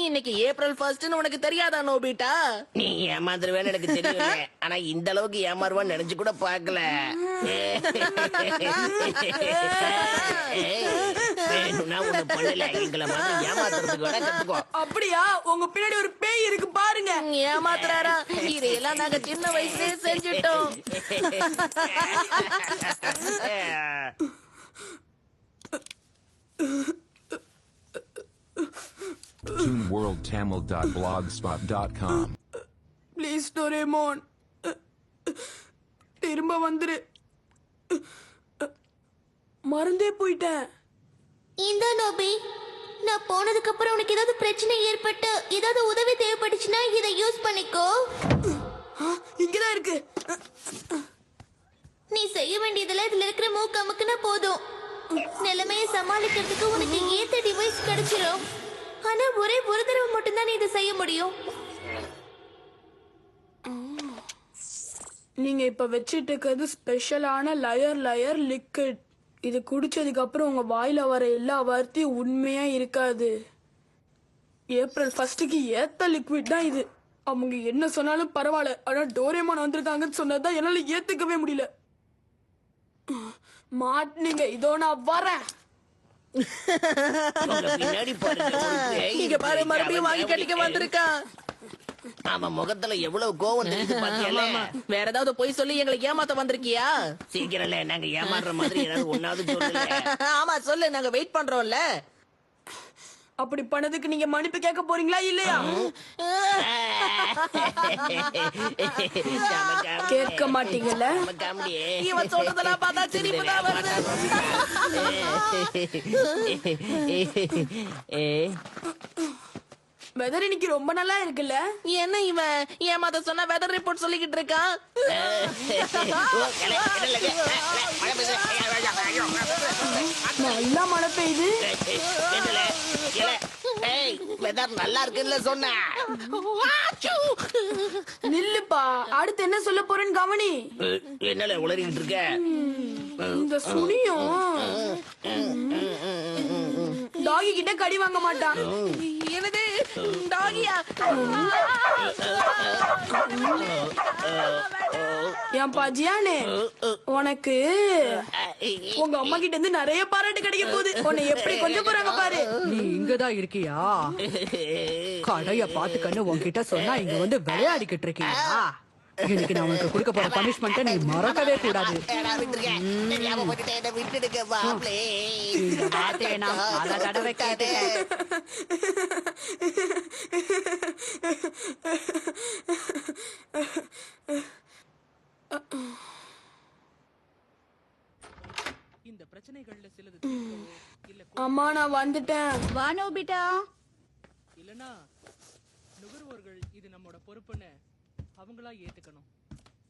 இன்னைக்கு ஏப்ரல் 1 உனக்கு தெரியாதா நோபிட்டா? நீ ஏமாந்துருவேன்னு எனக்கு தெரியல, ஆனா இந்த அளவுக்கு ஏமாறுவான்னு நினைச்சு கூட பாக்கல. வேணும்னா ஒண்ணு பண்ணல, எங்களை மாதிரி ஏமாத்துறதுக்கு வேணா கத்துக்கோ. அப்படியா? உங்க பின்னாடி ஒரு பேய் இருக்கு பாருங்க. ஏமாத்துறாரா? இதையெல்லாம் நாங்க சின்ன வயசுலயே செஞ்சுட்டோம். ToonWorldTamil.blogspot.com. ப்ளீஸ் டோரேமான், திரும்ப வந்துரு. மறந்தே போயிட்டேன். இந்த நோபி, நான் போனதுக்கு அப்புறம் உனக்கு ஏதாவது பிரச்சனை ஏற்பட்டு ஏதாவது உதவி தேவைப்பட்டுச்சுன்னா இதை யூஸ் பண்ணிக்கோ. இங்கதான் இருக்கு. நீ செய்ய வேண்டியதெல்லாம் இதுல இருக்கிற மூக்கு அமுக்குனா போதும். நிலைமையை சமாளிக்கிறதுக்கு உனக்கு ஏத்த டிவைஸ் கிடைச்சிரும். ஆனா ஒரே ஒரு தடவை மட்டும்தான் நீ இதை செய்ய முடியும். நீங்க இப்ப வச்சிட்டு இருக்கிறது ஸ்பெஷலான லயர் லிக்விட். இது குடிச்சதுக்கு அப்புறம் உங்க வாயில வர எல்லா வார்த்தையும் உண்மையா இருக்காது. ஏப்ரல் 1 ஏத்த லிக்விட் தான் இது. அவங்க என்ன சொன்னாலும் பரவாயில்ல, ஆனா டோரேமான் வந்திருக்காங்கன்னு சொன்னதான் என்னால ஏத்துக்கவே முடியல. மாட்டினீங்க, இதோ நான் வரேன். பின்னாடி பாருங்க, ஒரு பேய் இங்க பாரு, இருக்கு. மறுபடியும் வாங்கி கட்டிக்க வந்திருக்கான். ஆமா, முகத்துல எவ்வளவு கோவம் தெரியுது பாத்தியால. வேற ஏதாவது போய் சொல்லி எங்களை ஏமாத்த வந்திருக்கியா? சீக்கிரம்ல, நாங்க ஏமாறுற மாதிரி ஏதாவது ஒன்னாவது சொல்லுங்க. ஆமா சொல்லு, நாங்க வெயிட் பண்றோம்ல. அப்படி பண்ணதுக்கு நீங்க மன்னிப்பு கேட்க போறீங்களா இல்லையா? கேட்க மாட்டீங்கல்ல? இவன் சொல்றதெல்லாம் பார்த்தா சிரிப்பு தான் வருது. வெதர் இன்னைக்கு ரொம்ப நல்லா இருக்குல்ல? என்ன இவன் ஏமாத்த சொன்னா வெதர் ரிப்போர்ட் சொல்லிக்கிட்டு இருக்கான். நல்லா மழை பெய்யுது. வெதர் நல்லா இருக்குன்னு சொன்ன. நில்லுப்பா, அடுத்து என்ன சொல்ல போறேன்னு கவனி. என்னல உளறிட்டு இருக்க? இந்த சுனியும் டாகி கிட்ட கடி வாங்க மாட்டான். என்னது டாகியா? ஏன்பா ஜியானே, உனக்கு உங்க அம்மா கிட்ட இருந்து நிறைய பாராட்டு கிடைக்க போகுது. உன்னை எப்படி கொஞ்சம் போறாங்க பாரு. நீ இங்கதான் இருக்கியா? கடைய பாத்துக்கன்னு உன்கிட்ட சொன்னா இங்க வந்து விளையாடிக்கிட்டு இருக்கியா? இன்னைக்கு நான் உனக்கு கொடுக்க போற பனிஷ்மெண்ட்டை நீ மறக்கவே கூடாது. தெரியாம போட்டுட்டேன், என்னை விட்டுடுங்க மாப்ளே. இந்த வார்த்தையை நான் பல தடவை கேட்டுட்டேன். இந்த பிரச்சனைகள்ல சிலது தீர்க்கவோ, இல்ல அம்மா நான் வந்துட்டேன். வா நோபிட்டா. இல்லனா நுகர்வோர்கள் இது நம்மோட பொறுப்புன்னு அவங்களா ஏத்துக்கணும்.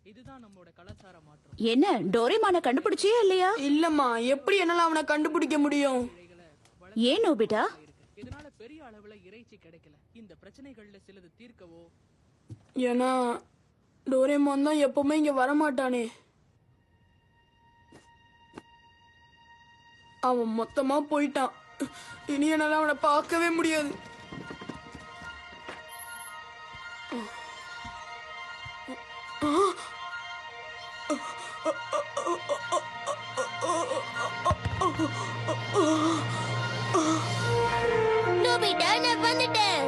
இதுதான் நம்மோட கலாச்சார மாற்றம். என்ன டோரேமான கண்டுபிடிச்சியா இல்லையா? இல்லம்மா, எப்படி என்னால அவனை கண்டுபிடிக்க முடியும்? ஏன் நோபிட்டா? இதனால பெரிய அளவுல இறைச்சி கிடைக்கல. இந்த பிரச்சனைகள்ல சிலது தீர்க்கவோ, ஏன்னா டோரேமான் தான் எப்பவுமே இங்க வரமாட்டானே. அவன் மொத்தமா போயிட்டான். இனி என்னால அவனை பார்க்கவே முடியாது. நோபிட்டா நான் வந்துட்டேன்.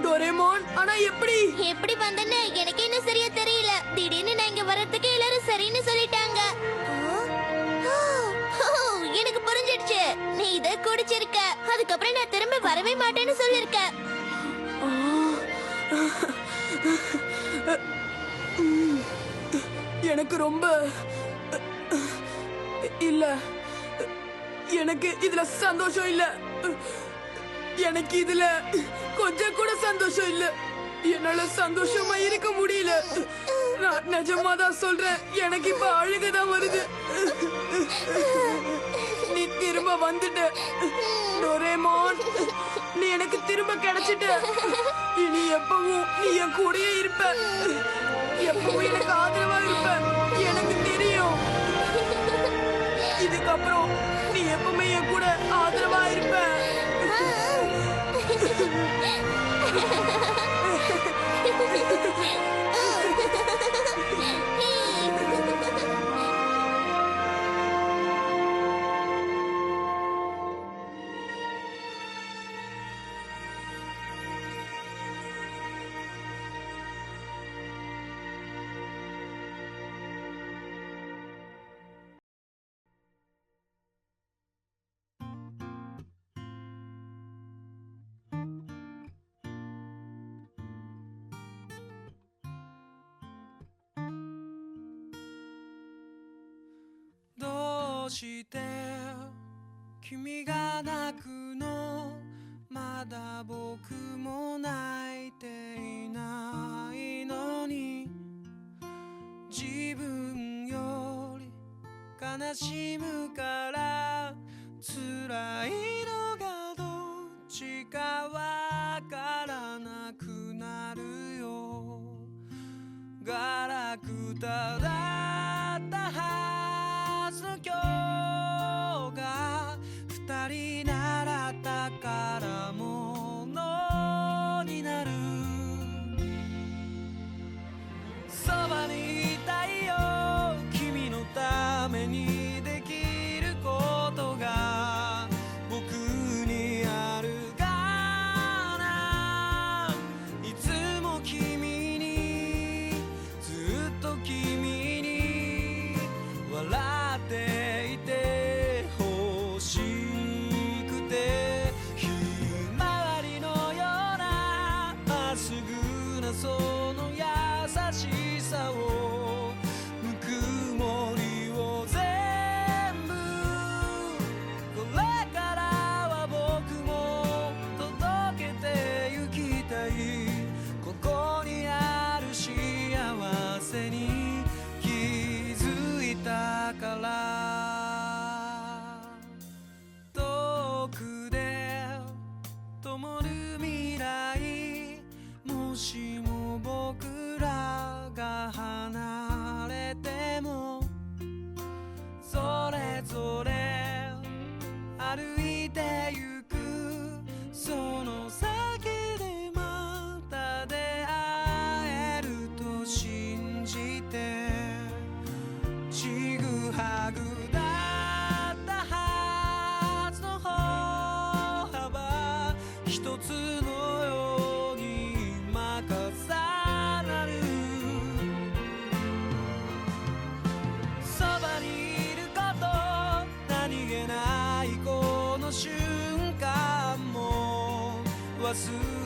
டோரேமான், ஆனா எப்படி வந்தேன்னு எனக்கு என்ன சரியா தெரியல. திடீர்னு நான் இங்க வர்றதுக்கு எல்லாரும் சரின்னு சொல்லிட்டாங்க. எனக்கு புரிஞ்சிடுச்சு, நீ இத குடிச்சிருக்க. அதுக்கப்புறம் நான் திரும்ப வரவே மாட்டேன்னு சொல்லிருக்க. எனக்கு ரொம்ப இல்ல, எனக்கு இதுல சந்தோஷம் இல்ல. எனக்கு இதுல கொஞ்சம் கூட சந்தோஷம் இல்ல. என்னால சந்தோஷமா இருக்க முடியல. நான் நிஜமாதான் சொல்றேன், எனக்கு இப்ப அழுகதான் வருது. நீ திரும்ப வந்துட்ட டோரேமான். நீ எனக்கு திரும்ப கிடைச்சிட்ட. இனி எப்பவும் நீ என் கூடயே இருப்ப. எப்பவும் எனக்கு ஆதரவா இருப்ப. எனக்கு தெரியும். இதுக்கப்புறம் நீ எப்பவுமே என் கூட ஆதரவா இருப்ப.どうして君が泣くの、まだ僕も泣いていないのに、自分より悲しむから辛いのがどっちかわからなくなるよ。ガラクタだったはずの今日が二人習ったからものになる。そばにいたいよ、君のためにできることが僕にあるかな。いつも君にずっと君に忘